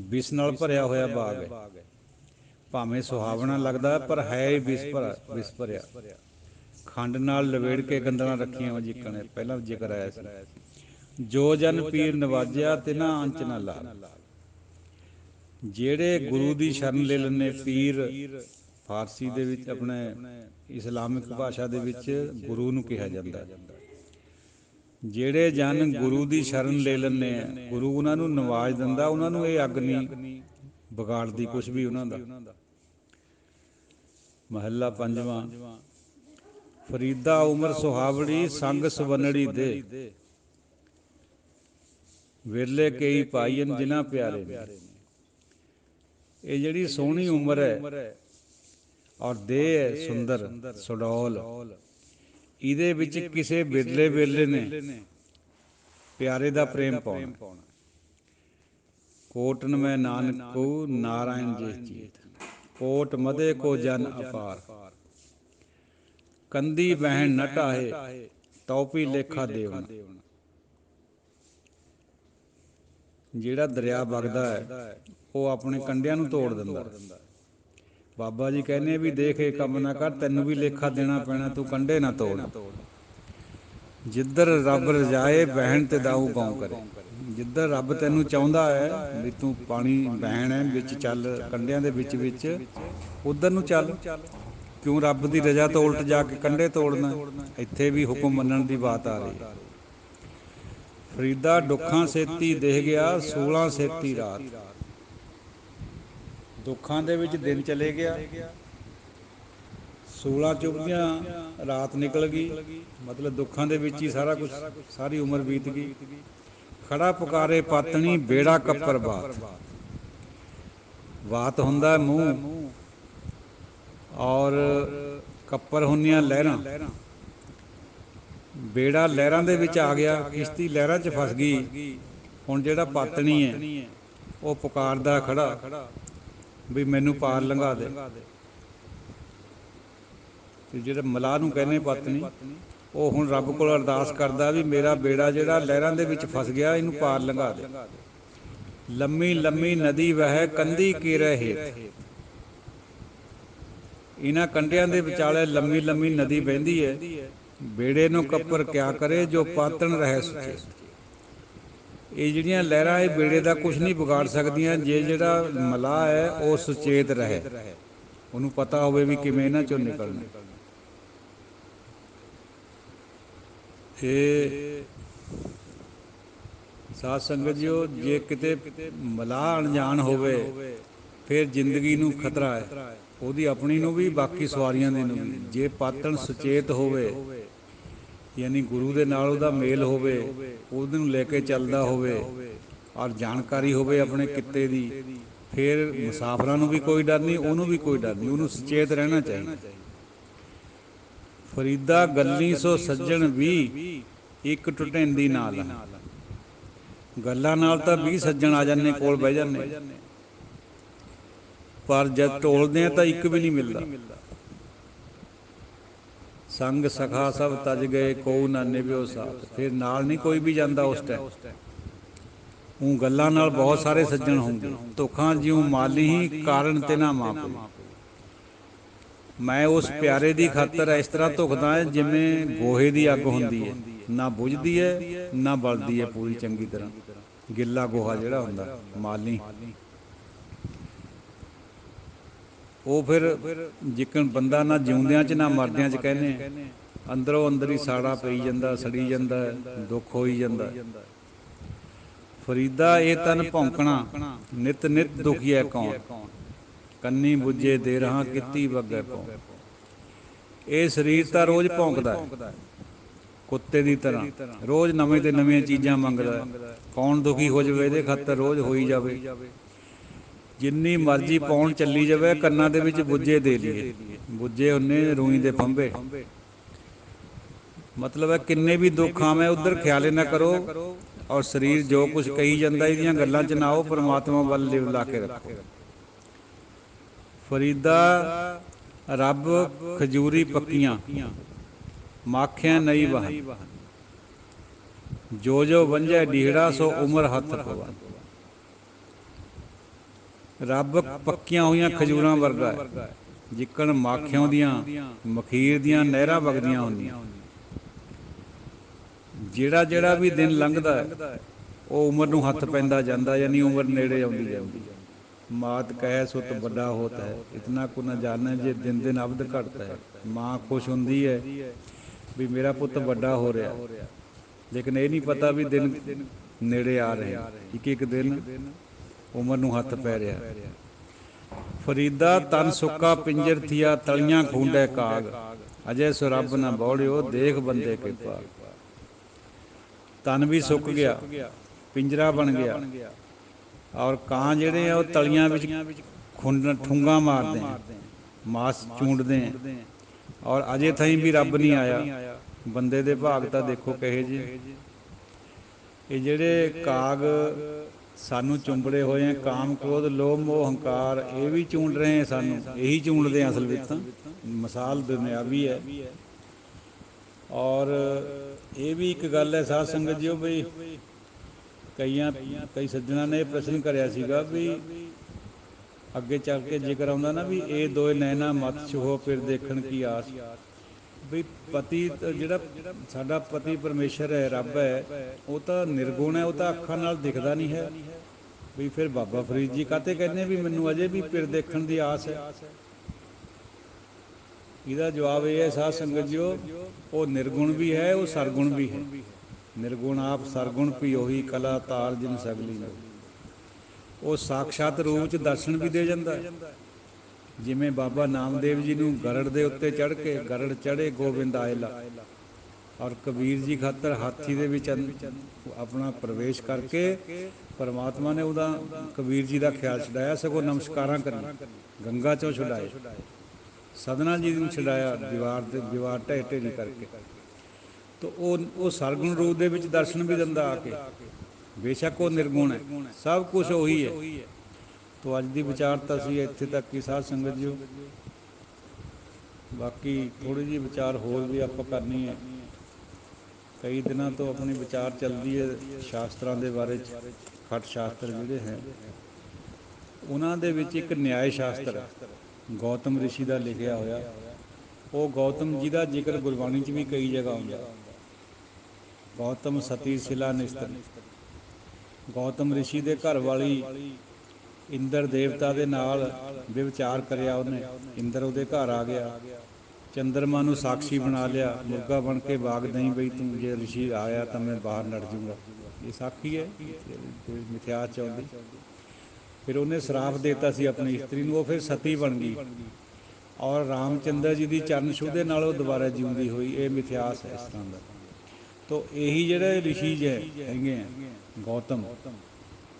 ਵਿਸ ਨਾਲ ਭਰਿਆ ਹੋਇਆ ਬਾਗ ਹੈ। ਭਾਵੇਂ ਸੁਹਾਵਣਾ ਲੱਗਦਾ ਪਰ ਹੈ ਹੀ ਵਿਸ ਭਰਿਆ। ਖੰਡ ਨਾਲ ਲਵੇੜ ਕੇ ਗੰਦਲਾਂ ਰੱਖੀਆਂ ਵਾ, ਜਿੱਕਣ ਪਹਿਲਾਂ ਜ਼ਿਕਰ ਆਇਆ ਸੀ। ਜੋ ਜਨ ਪੀਰ ਨਵਾਜਿਆ ਤਿਨਾ ਅੰਚ ਨਾ ਲਾਗ। ਜਿਹੜੇ ਗੁਰੂ ਦੀ ਸ਼ਰਨ ਲੈ ਲੈਂਦੇ, ਪੀਰ ਫਾਰਸੀ ਦੇ ਵਿੱਚ, ਆਪਣੇ ਇਸਲਾਮਿਕ ਭਾਸ਼ਾ ਦੇ ਵਿੱਚ ਗੁਰੂ ਨੂੰ ਕਿਹਾ ਜਾਂਦਾ। ਜਿਹੜੇ ਜਨ ਗੁਰੂ ਦੀ ਸ਼ਰਨ ਲੈ ਲੈਂਦੇ ਆ, ਗੁਰੂ ਉਹਨਾਂ ਨੂੰ ਨਵਾਜ ਦਿੰਦਾ, ਉਹਨਾਂ ਨੂੰ ਇਹ ਅੱਗ ਨਹੀਂ ਵਿਗਾੜਦੀ ਕੁਛ ਵੀ ਉਹਨਾਂ ਦਾ। ਮਹੱਲਾ ਪੰਜਵਾਂ। ਫਰੀਦਾ ਉਮਰ ਸੁਹਾਵੜੀ ਸੰਗ ਸਵੰਨੜੀ ਦੇ, ਵਿਰਲੇ ਕਈ ਪਾਈਨ ਜਿਨ੍ਹਾਂ ਪਿਆਰੇ ਨੇ। ਇਹ ਜਿਹੜੀ ਸੋਹਣੀ ਉਮਰ ਹੈ ਔਰ ਦੇਹ ਹੈ ਸੁੰਦਰ ਸੁਡੌਲ, ਇਹਦੇ ਵਿੱਚ ਕਿਸੇ ਬਿਰਲੇ ਵੇਲੇ ਨੇ ਪਿਆਰੇ ਦਾ ਪ੍ਰੇਮ ਪਾਉਣਾ। ਕੋਟਨ ਮੈਂ ਨਾਨਕੂ ਨਾਰਾਇਣ ਜੀ ਜੀਤ, ਕੋਟ ਮਦੇ ਕੋ ਜਨ ਅਪਾਰ। ਕੰਦੀ ਬਹਿਣ ਨ ਢਾਹੇ ਤਉਪੀ ਲੇਖਾ ਦੇਵਨ। ਜਿਹੜਾ ਦਰਿਆ ਵਗਦਾ ਹੈ ਉਹ ਆਪਣੇ ਕੰਢਿਆਂ ਨੂੰ ਤੋੜ ਦਿੰਦਾ। ਬਾਬਾ ਜੀ ਕਹਿੰਦੇ ਵੀ ਦੇਖ ਇਹ ਕੰਮ ਨਾ ਕਰ, ਤੈਨੂੰ ਵੀ ਲੇਖਾ ਦੇਣਾ ਪੈਣਾ, ਤੂੰ ਕੰਢੇ ਨਾ ਤੋੜ। ਜਿੱਧਰ ਰੱਬ ਰਜਾਏ ਬਹਿਣ ਤੇ ਦਾਊ ਗਾਉ ਕਰੇ। ਜਿੱਧਰ ਰੱਬ ਤੈਨੂੰ ਚਾਹੁੰਦਾ ਹੈ ਵੀ ਤੂੰ ਪਾਣੀ ਬਹਿਣ ਹੈ ਵਿੱਚ ਚੱਲ, ਕੰਢਿਆਂ ਦੇ ਵਿੱਚ ਉੱਧਰ ਨੂੰ ਚੱਲ। ਕਿਉਂ ਰੱਬ ਦੀ ਰਜਾ ਤੋਂ ਉਲਟ ਜਾ ਕੇ ਕੰਢੇ ਤੋੜਨਾ? ਇੱਥੇ ਵੀ ਹੁਕਮ ਮੰਨਣ ਦੀ ਬਾਤ ਆ ਰਹੀ ਹੈ। ਫਰੀਦਾ ਦੁੱਖਾਂ ਸੇਤੀ ਦੇਹ ਗਿਆ 16 ਸੇਤੀ ਰਾਤ। ਦੁੱਖਾਂ ਦੇ ਵਿੱਚ ਦਿਨ ਚਲੇ ਗਿਆ, 16 ਚੁਭਦੀਆਂ ਰਾਤ ਨਿਕਲ ਗਈ। ਮਤਲਬ ਦੁੱਖਾਂ ਦੇ ਵਿੱਚ ਹੀ ਸਾਰਾ ਕੁਛ, ਸਾਰੀ ਉਮਰ ਬੀਤ ਗਈ। ਖੜਾ ਪੁਕਾਰੇ ਪਾਤਣੀ ਬੇੜਾ ਕੱਪਰ ਬਾਤ। ਬਾਤ ਹੁੰਦਾ ਮੂੰਹ ਔਰ ਕੱਪਰ ਹੁੰਦੀਆਂ ਲਹਿਰਾਂ। ਬੇੜਾ ਲਹਿਰਾਂ ਦੇ ਵਿੱਚ ਆ ਗਿਆ, ਕਿਸ਼ਤੀ ਲਹਿਰਾਂ 'ਚ ਫਸ ਗਈ। ਹੁਣ ਜਿਹੜਾ ਪਾਤਣੀ ਹੈ ਉਹ ਪੁਕਾਰਦਾ ਖੜਾ ਵੀ ਮੈਨੂੰ ਪਾਰ ਲੰਘਾ ਦੇ। ਤੇ ਜਿਹੜਾ ਮਲਾਹ ਨੂੰ ਕਹਿੰਦੇ ਪਾਤਣੀ, ਉਹ ਹੁਣ ਰੱਬ ਕੋਲ ਅਰਦਾਸ ਕਰਦਾ ਵੀ ਮੇਰਾ ਬੇੜਾ ਜਿਹੜਾ ਲਹਿਰਾਂ ਦੇ ਵਿੱਚ ਫਸ ਗਿਆ, ਇਹਨੂੰ ਪਾਰ ਲੰਘਾ ਦੇ। ਲੰਮੀ ਲੰਮੀ ਨਦੀ ਵਹਿ ਕੰਧੀ ਕੀਰੇ ਹੇਠ। ਇਹਨਾਂ ਕੰਢਿਆਂ ਦੇ ਵਿਚਾਲੇ ਲੰਮੀ ਲੰਮੀ ਨਦੀ ਵਹਿੰਦੀ ਹੈ। ਬੇੜੇ ਨੂੰ ਕੱਪਰ ਕਿਆ ਕਰੇ ਜੋ ਪਾਤਣ ਰਹੇ ਸੁਚੇਤ। ਇਹ ਜਿਹੜੀਆਂ ਲਹਿਰਾਂ ਇਹ ਬੇੜੇ ਦਾ ਕੁਛ ਨਹੀਂ ਵਿਗਾੜ ਸਕਦੀਆਂ ਜੇ ਜਿਹੜਾ ਮਲਾਹ ਹੈ ਉਹ ਸੁਚੇਤ ਰਹੇ, ਉਹਨੂੰ ਪਤਾ ਹੋਵੇ ਵੀ ਕਿਵੇਂ ਇਹਨਾਂ ਚੋਂ ਨਿਕਲਣਾ। ਇਹ ਸਾਧ ਸੰਗਤ ਜੀਓ, ਜੇ ਕਿਤੇ ਮਲਾਹ ਅਣਜਾਣ ਹੋਵੇ ਫਿਰ ਜ਼ਿੰਦਗੀ ਨੂੰ ਖਤਰਾ ਹੈ, ਉਹਦੀ ਆਪਣੀ ਨੂੰ ਵੀ ਬਾਕੀ ਸਵਾਰੀਆਂ ਦੇ ਨੂੰ ਵੀ। ਜੇ ਪਾਤਣ ਸੁਚੇਤ ਹੋਵੇ, ਯਾਨੀ ਗੁਰੂ ਦੇ ਨਾਲ ਉਹਦਾ ਮੇਲ ਹੋਵੇ, ਉਹਦੇ ਨੂੰ ਲੈ ਕੇ ਚੱਲਦਾ ਹੋਵੇ ਔਰ ਜਾਣਕਾਰੀ ਹੋਵੇ ਆਪਣੇ ਕਿੱਤੇ ਦੀ, ਫਿਰ ਮੁਸਾਫਰਾਂ ਨੂੰ ਵੀ ਕੋਈ ਡਰ ਨਹੀਂ, ਉਹਨੂੰ ਵੀ ਕੋਈ ਡਰ ਨਹੀਂ, ਉਹਨੂੰ ਸੁਚੇਤ ਰਹਿਣਾ ਚਾਹੀਦਾ। ਫਰੀਦਾ ਗੱਲੀ ਸੋ ਸੱਜਣ ਵੀ ਇੱਕ ਟੁਟੈਂਦੀ ਨਾਲ। ਗੱਲਾਂ ਨਾਲ ਤਾਂ 20 ਸੱਜਣ ਆ ਜਾਂਦੇ, ਕੋਲ ਬਹਿ ਜਾਂਦੇ, ਪਰ ਜਦ ਟੋਲਦੇ ਆ ਤਾਂ ਇੱਕ ਵੀ ਨਹੀਂ ਮਿਲਦਾ। ਸੰਗ ਸਖਾ ਸਭ ਤਜ ਗਏ ਕੋਊ ਨਾ ਨਿਭਿਓ ਸਾਥ। ਫਿਰ ਨਾਲ ਨਹੀਂ ਕੋਈ ਵੀ ਜਾਂਦਾ ਉਸ ਟਾਈਮ। ਉਹ ਗੱਲਾਂ ਨਾਲ ਬਹੁਤ ਸਾਰੇ ਸੱਜਣ ਹੋਣਗੇ। ਧੋਖਾਂ ਜਿਉਂ ਮਾਲੀ ਹੀ ਕਾਰਨ ਤੇ ਨਾ ਮਾਂ ਪਈ। ਮੈਂ ਉਸ ਪਿਆਰੇ ਦੀ ਖਾਤਰ ਇਸ ਤਰ੍ਹਾਂ ਧੁਖਦਾ ਹੈ ਜਿਵੇਂ ਗੋਹੇ ਦੀ ਅੱਗ ਹੁੰਦੀ ਹੈ, ਨਾ ਬੁਝਦੀ ਹੈ ਨਾ ਬਲਦੀ ਹੈ ਪੂਰੀ ਚੰਗੀ ਤਰ੍ਹਾਂ। ਗਿੱਲਾ ਗੋਹਾ ਜਿਹੜਾ ਹੁੰਦਾ ਮਾਲੀ, ਉਹ ਫਿਰ ਜਿੱਕਣ ਬੰਦਾ ਨਾ ਜਿਉਂਦਿਆਂ 'ਚ ਨਾ ਮਰਦਿਆਂ 'ਚ ਕਹਿੰਦੇ, ਅੰਦਰੋਂ ਅੰਦਰ ਹੀ ਸਾੜਾ ਪਈ ਜਾਂਦਾ, ਸੜੀ ਜਾਂਦਾ, ਦੁੱਖ ਹੋਈ ਜਾਂਦਾ। ਫਰੀਦਾ ਇਹ ਤਨ ਭੌਂਕਣਾ ਨਿਤ ਨਿਤ ਦੁਖੀਐ ਕੌਣ। ਕੰਨੀ ਬੁੱਝੇ ਦੇ ਰਹਾ ਕੀਤੀ ਵੱਗੇ ਪਉ। ਇਹ ਸਰੀਰ ਤਾਂ ਰੋਜ਼ ਭੌਂਕਦਾ ਹੈ ਕੁੱਤੇ ਦੀ ਤਰ੍ਹਾਂ, ਰੋਜ਼ ਨਵੇਂ ਤੇ ਨਵੀਆਂ ਚੀਜ਼ਾਂ ਮੰਗਦਾ ਹੈ। ਕੌਣ ਦੁਖੀ ਹੋ ਜਾਵੇ ਇਹਦੇ ਖਾਤਰ ਰੋਜ਼ ਹੋਈ ਜਾਵੇ। ਜਿੰਨੀ ਮਰਜ਼ੀ ਪਾਉਣ ਚੱਲੀ ਜਾਵੇ, ਕੰਨਾਂ ਦੇ ਵਿੱਚ ਬੁੱਝੇ ਦੇ ਲਈਏ। ਬੁੱਝੇ ਉਹਨੇ ਰੂਈ ਦੇ ਫੰਬੇ। ਮਤਲਬ ਹੈ ਕਿੰਨੇ ਵੀ ਦੁੱਖ ਆਵੇਂ ਉੱਧਰ ਖਿਆਲੇ ਨਾ ਕਰੋ, ਔਰ ਸਰੀਰ ਜੋ ਕੁਛ ਕਹੀ ਜਾਂਦਾ ਇਹਦੀਆਂ ਗੱਲਾਂ 'ਚ ਨਾ ਆਓ, ਪਰਮਾਤਮਾ ਵੱਲ ਲਿਵ ਲਾ ਕੇ ਰੱਖੋ। ਫਰੀਦਾ ਰੱਬ ਖਜੂਰੀ ਪੱਕੀਆਂ ਮਾਖਿਆਂ ਨਹੀਂ ਵਾਹਨ। ਜੋ ਜੋ ਵੰਝੈ ਡੀਹੜਾ ਸੋ ਉਮਰ ਹੱਥ ਪਵਾ। ਰੱਬ ਪੱਕੀਆਂ ਹੋਈਆਂ ਖਜੂਰਾਂ ਵਰਗਾ ਹੈ, ਜਿੱਕਣ ਮਾਖਿਓਂ ਦੀਆਂ ਮਖੀਰ ਦੀਆਂ ਨਹਿਰਾਂ ਵਗਦੀਆਂ ਹੁੰਦੀਆਂ। ਜਿਹੜਾ ਜਿਹੜਾ ਵੀ ਦਿਨ ਲੰਘਦਾ ਹੈ ਉਹ ਉਮਰ ਨੂੰ ਹੱਥ ਪੈਂਦਾ ਜਾਂਦਾ, ਯਾਨੀ ਉਮਰ ਨੇੜੇ ਆਉਂਦੀ ਜਾਂਦੀ। ਮਾਤ ਕਹਿ ਸੁਤ ਵੱਡਾ ਹੋਤ ਹੈ, ਇਤਨਾ ਕੁ ਨਾ ਜਾਣੇ ਜੇ ਦਿਨ ਦਿਨ ਅਬਦ ਘਟਦਾ ਹੈ। ਮਾਂ ਖੁਸ਼ ਹੁੰਦੀ ਹੈ ਵੀ ਮੇਰਾ ਪੁੱਤ ਵੱਡਾ ਹੋ ਰਿਹਾ, ਲੇਕਿਨ ਇਹ ਨਹੀਂ ਪਤਾ ਵੀ ਦਿਨ ਨੇੜੇ ਆ ਰਹੇ, ਇੱਕ ਇੱਕ ਦਿਨ ਉਮਰ ਨੂੰ ਹੱਥ ਪੈ ਰਿਹਾ। ਫਰੀਦਾ ਤਨ ਸੁੱਕਾ ਪਿੰਜਰ ਥੀਆ ਤਲੀਆਂ ਖੂੰਡੈ ਕਾਗ। ਅਜੇ ਸੋ ਰੱਬ ਨਾ ਬੌੜਿਓ ਦੇਖ ਬੰਦੇ ਕੇ ਭਾਗ। ਤਨ ਵੀ ਸੁੱਕ ਗਿਆ, ਪਿੰਜਰਾ ਬਣ ਗਿਆ, ਔਰ ਕਾਂ ਜਿਹੜੇ ਆ ਉਹ ਤਲੀਆਂ ਵਿੱਚ ਠੁੰਗਾ ਮਾਰਦੇ ਆ, ਮਾਸ ਚੂੰਡਦੇ ਆ, ਔਰ ਅਜੇ ਥਾਈਂ ਵੀ ਰੱਬ ਨਹੀਂ ਆਇਆ। ਬੰਦੇ ਦੇ ਭਾਗ ਤਾਂ ਦੇਖੋ ਕਹੇ ਜਿਹੇ। ਇਹ ਜਿਹੜੇ ਕਾਗ ਸਾਨੂੰ ਚੁੰਬੜੇ ਹੋਏ ਆ, ਕਾਮ ਕ੍ਰੋਧ ਲੋਭ ਮੋਹ ਹੰਕਾਰ, ਇਹ ਵੀ ਚੂੰਡ ਰਹੇ ਆ ਸਾਨੂੰ, ਇਹੀ ਚੂੰਡਦੇ ਆ ਅਸਲ ਵਿੱਚ ਤਾਂ। ਮਿਸਾਲ ਦੁਨਿਆਵੀ ਹੈ। ਔਰ ਇਹ ਵੀ ਇੱਕ ਗੱਲ ਹੈ ਸਾਧ ਸੰਗਤ ਜੀਓ, ਬਈ ਕਈ ਸੱਜਣਾਂ ਨੇ ਇਹ ਪ੍ਰਸ਼ਨ ਕਰਿਆ ਸੀਗਾ ਵੀ ਅੱਗੇ ਚੱਲ ਕੇ ਜ਼ਿਕਰ ਆਉਂਦਾ ਨਾ ਵੀ ਇਹ ਦੋਏ ਨੈਣਾ ਮਤ ਛੁਹੋ ਫਿਰ ਦੇਖਣ ਕੀ ਆਸ। ਵੀ ਪਤੀ ਜਿਹੜਾ ਸਾਡਾ ਪਤੀ ਪਰਮੇਸ਼ਰ ਹੈ, ਰੱਬ ਹੈ, ਉਹ ਤਾਂ ਨਿਰਗੁਣ ਹੈ, ਉਹ ਤਾਂ ਅੱਖਾਂ ਨਾਲ ਦਿਖਦਾ ਨਹੀਂ ਹੈ। ਵੀ ਫਿਰ ਬਾਬਾ ਫਰੀਦ ਜੀ ਕਾਹਤੇ ਕਹਿੰਦੇ ਵੀ ਮੈਨੂੰ ਅਜੇ ਵੀ ਫਿਰ ਦੇਖਣ ਦੀ ਆਸ ਹੈ। ਇਹਦਾ ਜਵਾਬ ਇਹ ਹੈ ਸਾਧ ਸੰਗਤ ਜੀਓ, ਉਹ ਨਿਰਗੁਣ ਵੀ ਹੈ, ਉਹ ਸਰਗੁਣ ਵੀ ਹੈ। ਨਿਰਗੁਣ ਆਪ ਸਰਗੁਣ ਵੀ ਉਹੀ ਕਲਾ ਤਾਲ ਜਿਨ ਸਗਲੀ ਨੂੰ। ਉਹ ਸਾਖਸ਼ਾਤ ਰੂਪ 'ਚ ਦਰਸ਼ਨ ਵੀ ਦੇ ਜਾਂਦਾ। ਜਿਵੇਂ ਬਾਬਾ ਨਾਮਦੇਵ ਜੀ ਨੂੰ ਗਰੜ ਦੇ ਉੱਤੇ ਚੜ੍ਹ ਕੇ ਗਰੜ ਚੜ੍ਹੇ ਗੋਬਿੰਦ ਆਇਲਾ, ਔਰ ਕਬੀਰ ਜੀ ਖਾਤਰ ਹਾਥੀ ਦੇ ਵਿੱਚ ਆਪਣਾ ਪ੍ਰਵੇਸ਼ ਕਰਕੇ ਪਰਮਾਤਮਾ ਨੇ ਉਹਦਾ ਕਬੀਰ ਜੀ ਦਾ ਖਿਆਲ ਛਡਾਇਆ, ਸਗੋਂ ਨਮਸਕਾਰਾਂ ਕਰੀ, ਗੰਗਾ 'ਚੋਂ ਛਡਾਏ, ਸਦਨਾ ਜੀ ਨੂੰ ਛਡਾਇਆ ਦੀਵਾਰ ਢਹਿ ਢੇਰੀ ਕਰਕੇ। ਤਾਂ ਉਹ ਸਰਗੁਣ ਰੂਪ ਦੇ ਵਿੱਚ ਦਰਸ਼ਨ ਵੀ ਦਿੰਦਾ ਆ ਕੇ। ਬੇਸ਼ੱਕ ਉਹ ਨਿਰਗੁਣ ਹੈ, ਸਭ ਕੁਛ ਉਹੀ ਹੈ। ਤੋ ਅੱਜ ਦੀ ਵਿਚਾਰਤਾ ਸੀ ਇੱਥੇ ਤੱਕ ਹੀ ਸਾਧ ਸੰਗਤ ਜੀ। ਬਾਕੀ ਥੋੜ੍ਹੀ ਜਿਹੀ ਵਿਚਾਰ ਹੋਰ ਵੀ ਆਪਾਂ ਕਰਨੀ ਹੈ। ਕਈ ਦਿਨਾਂ ਤੋਂ ਆਪਣੀ ਵਿਚਾਰ ਚੱਲਦੀ ਹੈ ਸ਼ਾਸਤਰਾਂ ਦੇ ਬਾਰੇ 'ਚ। ਖਟ ਸ਼ਾਸਤਰ ਜਿਹੜੇ ਹੈ, ਉਹਨਾਂ ਦੇ ਵਿੱਚ ਇੱਕ ਨਿਆਏ ਸ਼ਾਸਤਰ ਹੈ, ਗੌਤਮ ਰਿਸ਼ੀ ਦਾ ਲਿਖਿਆ ਹੋਇਆ। ਉਹ ਗੌਤਮ ਜੀ ਦਾ ਜ਼ਿਕਰ ਗੁਰਬਾਣੀ 'ਚ ਵੀ ਕਈ ਜਗ੍ਹਾ ਆਉਂਦਾ। ਗੌਤਮ ਸਤੀ ਸਿਲਾ ਨਿਸਤਰ। ਗੌਤਮ ਰਿਸ਼ੀ ਦੇ ਘਰ ਵਾਲੀ ਇੰਦਰ ਦੇਵਤਾ ਦੇ ਨਾਲ ਵਿਵਚਾਰ ਕਰਿਆ ਉਹਨੇ। ਇੰਦਰ ਉਹਦੇ ਘਰ ਆ ਗਿਆ, ਚੰਦਰਮਾ ਨੂੰ ਸਾਖੀ ਬਣਾ ਲਿਆ, ਮੁਰਗਾ ਬਣ ਕੇ ਬਾਗ ਦਈ ਬਈ ਤੂੰ ਜੇ ਰਿਸ਼ੀ ਆਇਆ ਤਾਂ ਮੈਂ ਬਾਹਰ ਲੜ ਜੂੰਗਾ। ਇਹ ਸਾਖੀ ਹੈ, ਮਿਥਿਆਸ 'ਚ ਆਉਂਦੀ। ਫਿਰ ਉਹਨੇ ਸ਼ਰਾਪ ਦੇ ਦਿੱਤਾ ਸੀ ਆਪਣੀ ਇਸਤਰੀ ਨੂੰ, ਉਹ ਫਿਰ ਸਤੀ ਬਣ ਗਈ, ਔਰ ਰਾਮ ਚੰਦਰ ਜੀ ਦੀ ਚਰਨ ਛੂਹ ਦੇ ਨਾਲ ਉਹ ਦੁਬਾਰਾ ਜਿਉਂਦੀ ਹੋਈ। ਇਹ ਮਿਥਿਆਸ ਹੈ ਇਸ ਤਰ੍ਹਾਂ ਦਾ। ਤੋ ਇਹੀ ਜਿਹੜੇ ਰਿਸ਼ੀ ਹੈਗੇ ਆ ਗੌਤਮ,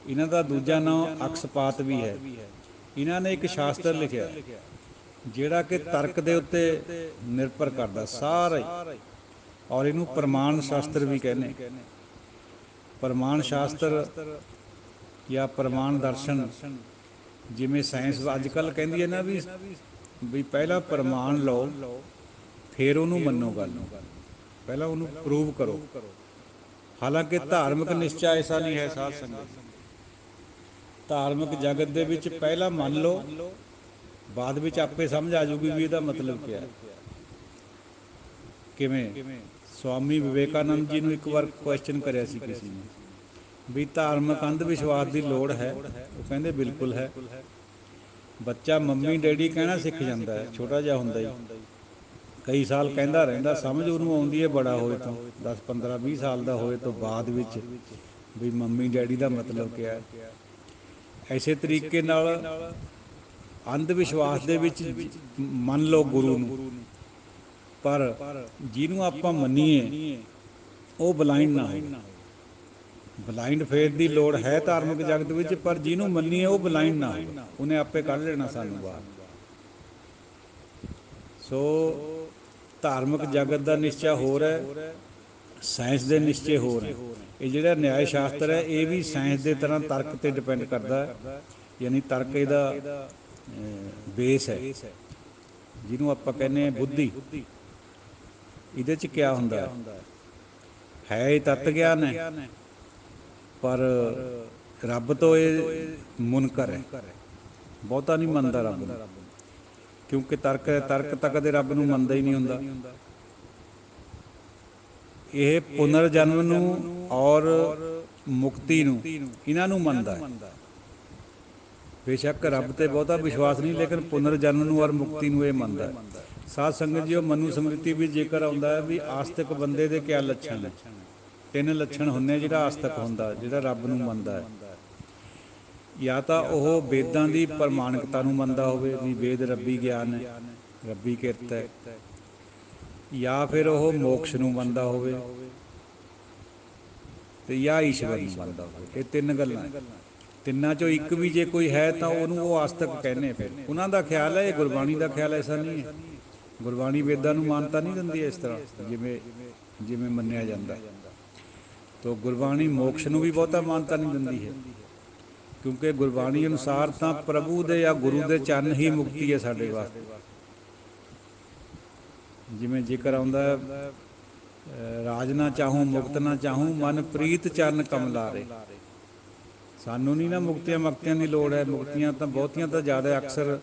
ਇਹਨਾਂ ਦਾ ਦੂਜਾ ਨਾਮ ਅਕਸਪਾਤ ਵੀ ਹੈ। ਇਹਨਾਂ ਨੇ ਇੱਕ ਸ਼ਾਸਤਰ ਲਿਖਿਆ ਜਿਹੜਾ ਕਿ ਤਰਕ ਦੇ ਉੱਤੇ ਨਿਰਭਰ ਕਰਦਾ ਸਾਰਾ ਹੀ, ਔਰ ਇਹਨੂੰ ਪ੍ਰਮਾਣ ਸ਼ਾਸਤਰ ਵੀ ਕਹਿੰਦੇ। ਪ੍ਰਮਾਣ ਸ਼ਾਸਤਰ ਜਾਂ ਪ੍ਰਮਾਣ ਦਰਸ਼ਨ, ਜਿਵੇਂ ਸਾਇੰਸ ਅੱਜ ਕੱਲ੍ਹ ਕਹਿੰਦੀ ਹੈ ਨਾ ਵੀ ਪਹਿਲਾਂ ਪ੍ਰਮਾਣ ਲਓ ਫਿਰ ਉਹਨੂੰ ਮੰਨੋ ਗੱਲ ਨੂੰ, ਪਹਿਲਾਂ ਉਹਨੂੰ ਪ੍ਰੂਵ ਕਰੋ। ਹਾਲਾਂਕਿ ਧਾਰਮਿਕ ਨਿਸ਼ਚਾ ਐਸਾ ਨਹੀਂ ਹੈ ਸਾਧ ਸੰਗਤ। ਧਾਰਮਿਕ ਜਗਤ ਦੇ ਵਿੱਚ ਪਹਿਲਾਂ ਮੰਨ ਲਓ, ਬਾਅਦ ਵਿੱਚ ਆਪੇ ਸਮਝ ਆ ਜਾਊਗੀ ਵੀ ਇਹਦਾ ਮਤਲਬ ਕਿਆ ਹੈ। ਕਿਵੇਂ ਸਵਾਮੀ ਵਿਵੇਕਾਨੰਦ ਜੀ ਨੂੰ ਇੱਕ ਵਾਰ ਕੁਐਸਚਨ ਕਰਿਆ ਸੀ ਕਿਸੇ ਨੇ ਵੀ ਧਾਰਮਿਕ ਅੰਧ ਵਿਸ਼ਵਾਸ ਦੀ ਲੋੜ ਹੈ। ਉਹ ਕਹਿੰਦੇ ਬਿਲਕੁਲ ਹੈ। ਬੱਚਾ ਮੰਮੀ ਡੈਡੀ ਕਹਿਣਾ ਸਿੱਖ ਜਾਂਦਾ ਹੈ ਛੋਟਾ ਜਿਹਾ ਹੁੰਦਾ ਹੀ, ਕਈ ਸਾਲ ਕਹਿੰਦਾ ਰਹਿੰਦਾ, ਸਮਝ ਉਹਨੂੰ ਆਉਂਦੀ ਹੈ ਬੜਾ ਹੋਏ ਤੋਂ, 10 15 20 ਸਾਲ ਦਾ ਹੋਏ ਤੋਂ ਬਾਅਦ ਵਿੱਚ ਵੀ ਮੰਮੀ ਡੈਡੀ ਦਾ ਮਤਲਬ ਕਿਆ ਹੈ। ਐਸੇ ਤਰੀਕੇ ਨਾਲ ਅੰਧ ਵਿਸ਼ਵਾਸ ਦੇ ਵਿੱਚ ਮੰਨ ਲਓ ਗੁਰੂ ਨੂੰ, ਪਰ ਜਿਹਨੂੰ ਆਪਾਂ ਮੰਨੀਏ ਉਹ ਬਲਾਈਂਡ ਨਾ ਹੋਵੇ। ਬਲਾਈਂਡ ਫੇਥ ਦੀ ਲੋੜ ਹੈ ਧਾਰਮਿਕ ਜਗਤ ਵਿੱਚ, ਪਰ ਜਿਹਨੂੰ ਮੰਨੀਏ ਉਹ ਬਲਾਈਂਡ ਨਾ ਹੋਵੇ, ਉਹਨੇ ਆਪੇ ਕੱਢ ਲੈਣਾ ਸਾਨੂੰ ਬਾਹਰ। ਸੋ ਧਾਰਮਿਕ ਜਗਤ ਦਾ ਨਿਸ਼ਚਾ ਹੋਰ ਹੈ, ਸਾਇੰਸ ਦੇ ਨਿਸ਼ਚੇ ਹੋਰ ਹੈ। ਇਹ ਜਿਹੜਾ ਨਿਆਏ ਸ਼ਾਸਤਰ ਹੈ ਇਹ ਵੀ ਸਾਇੰਸ ਦੇ ਤਰ੍ਹਾਂ ਤਰਕ 'ਤੇ ਡਿਪੈਂਡ ਕਰਦਾ ਹੈ, ਯਾਨੀ ਤਰਕ ਇਹਦਾ ਬੇਸ ਹੈ, ਜਿਹਨੂੰ ਆਪਾਂ ਕਹਿੰਦੇ ਹਾਂ ਬੁੱਧੀ। ਇਹਦੇ 'ਚ ਕਿਆ ਹੁੰਦਾ ਹੈ ਇਹ ਤੱਤ ਗਿਆਨ ਹੈ, ਪਰ ਰੱਬ ਤੋਂ ਇਹ ਮੁਨਕਰ ਹੈ, ਬਹੁਤਾ ਨਹੀਂ ਮੰਨਦਾ ਰੱਬ ਨੂੰ, ਕਿਉਂਕਿ ਤਰਕ ਤਾਂ ਕਦੇ ਰੱਬ ਨੂੰ ਮੰਨਦਾ ਹੀ ਨਹੀਂ ਹੁੰਦਾ। ਇਹ ਪੁਨਰ ਜਨਮ ਨੂੰ ਔਰ ਮੁਕਤੀ ਨੂੰ, ਇਹਨਾਂ ਨੂੰ ਮੰਨਦਾ ਹੈ। ਬੇਸ਼ੱਕ ਰੱਬ 'ਤੇ ਬਹੁਤਾ ਵਿਸ਼ਵਾਸ ਨਹੀਂ, ਲੇਕਿਨ ਪੁਨਰ ਜਨਮ ਨੂੰ ਔਰ ਮੁਕਤੀ ਨੂੰ ਇਹ ਮੰਨਦਾ ਹੈ। ਸਾਧ ਸੰਗਤ ਜੀ, ਉਹ ਮਨੂ ਸਮ੍ਰਿਤੀ ਵਿੱਚ ਜੇਕਰ ਆਉਂਦਾ ਹੈ ਵੀ ਆਸਤਿਕ ਬੰਦੇ ਦੇ ਕਿਆ ਲੱਛਣ ਨੇ। 3 ਲੱਛਣ ਹੁੰਦੇ ਜਿਹੜਾ ਆਸਤਿਕ ਹੁੰਦਾ, ਜਿਹੜਾ ਰੱਬ ਨੂੰ ਮੰਨਦਾ ਹੈ। ਜਾਂ ਤਾਂ ਉਹ ਵੇਦਾਂ ਦੀ ਪ੍ਰਮਾਣਿਕਤਾ ਨੂੰ ਮੰਨਦਾ ਹੋਵੇ ਵੀ ਵੇਦ ਰੱਬੀ ਗਿਆਨ ਹੈ, ਰੱਬੀ ਕਿਰਤ ਹੈ। ਜਾਂ ਫਿਰ ਉਹ ਮੋਕਸ਼ ਨੂੰ ਮੰਨਦਾ ਹੋਵੇ ਤੇ ਜਾਂ ਈਸ਼ਵਰ ਨੂੰ ਮੰਨਦਾ ਹੋਵੇ। ਇਹ ਤਿੰਨ ਗੱਲਾਂ, ਤਿੰਨਾਂ ਚੋਂ ਇੱਕ ਵੀ ਜੇ ਕੋਈ ਹੈ ਤਾਂ ਉਹਨੂੰ ਉਹ ਆਸਤਕ ਕਹਿੰਦੇ। ਫਿਰ ਉਹਨਾਂ ਦਾ ਖਿਆਲ ਹੈ, ਇਹ ਗੁਰਬਾਣੀ ਦਾ ਖਿਆਲ ਐਸਾ ਨਹੀਂ ਹੈ। ਗੁਰਬਾਣੀ ਵੇਦਾਂ ਨੂੰ ਮਾਨਤਾ ਨਹੀਂ ਦਿੰਦੀ ਇਸ ਤਰ੍ਹਾਂ ਜਿਵੇਂ ਜਿਵੇਂ ਮੰਨਿਆ ਜਾਂਦਾ। ਤੋ ਗੁਰਬਾਣੀ ਮੋਕਸ਼ ਨੂੰ ਵੀ ਬਹੁਤਾ ਮਾਨਤਾ ਨਹੀਂ ਦਿੰਦੀ ਹੈ, ਕਿਉਂਕਿ ਗੁਰਬਾਣੀ ਅਨੁਸਾਰ ਤਾਂ ਪ੍ਰਭੂ ਦੇ ਜਾਂ ਗੁਰੂ ਦੇ ਚਰਨ ਹੀ ਮੁਕਤੀ ਹੈ ਸਾਡੇ ਵਾਸਤੇ। ਜਿਵੇਂ ਜ਼ਿਕਰ ਆਉਂਦਾ, ਰਾਜ ਨਾ ਚਾਹੂੰ ਮੁਕਤ ਨਾ ਚਾਹੂੰ, ਮਨ ਪ੍ਰੀਤ ਚਰਨ ਕਮਲਾਰੇ। ਸਾਨੂੰ ਨਹੀਂ ਨਾ ਮੁਕਤੀਆਂ ਮਕਤੀਆਂ ਦੀ ਲੋੜ ਹੈ। ਮੁਕਤੀਆਂ ਤਾਂ ਬਹੁਤੀਆਂ ਤਾਂ ਜ਼ਿਆਦਾ ਅਕਸਰ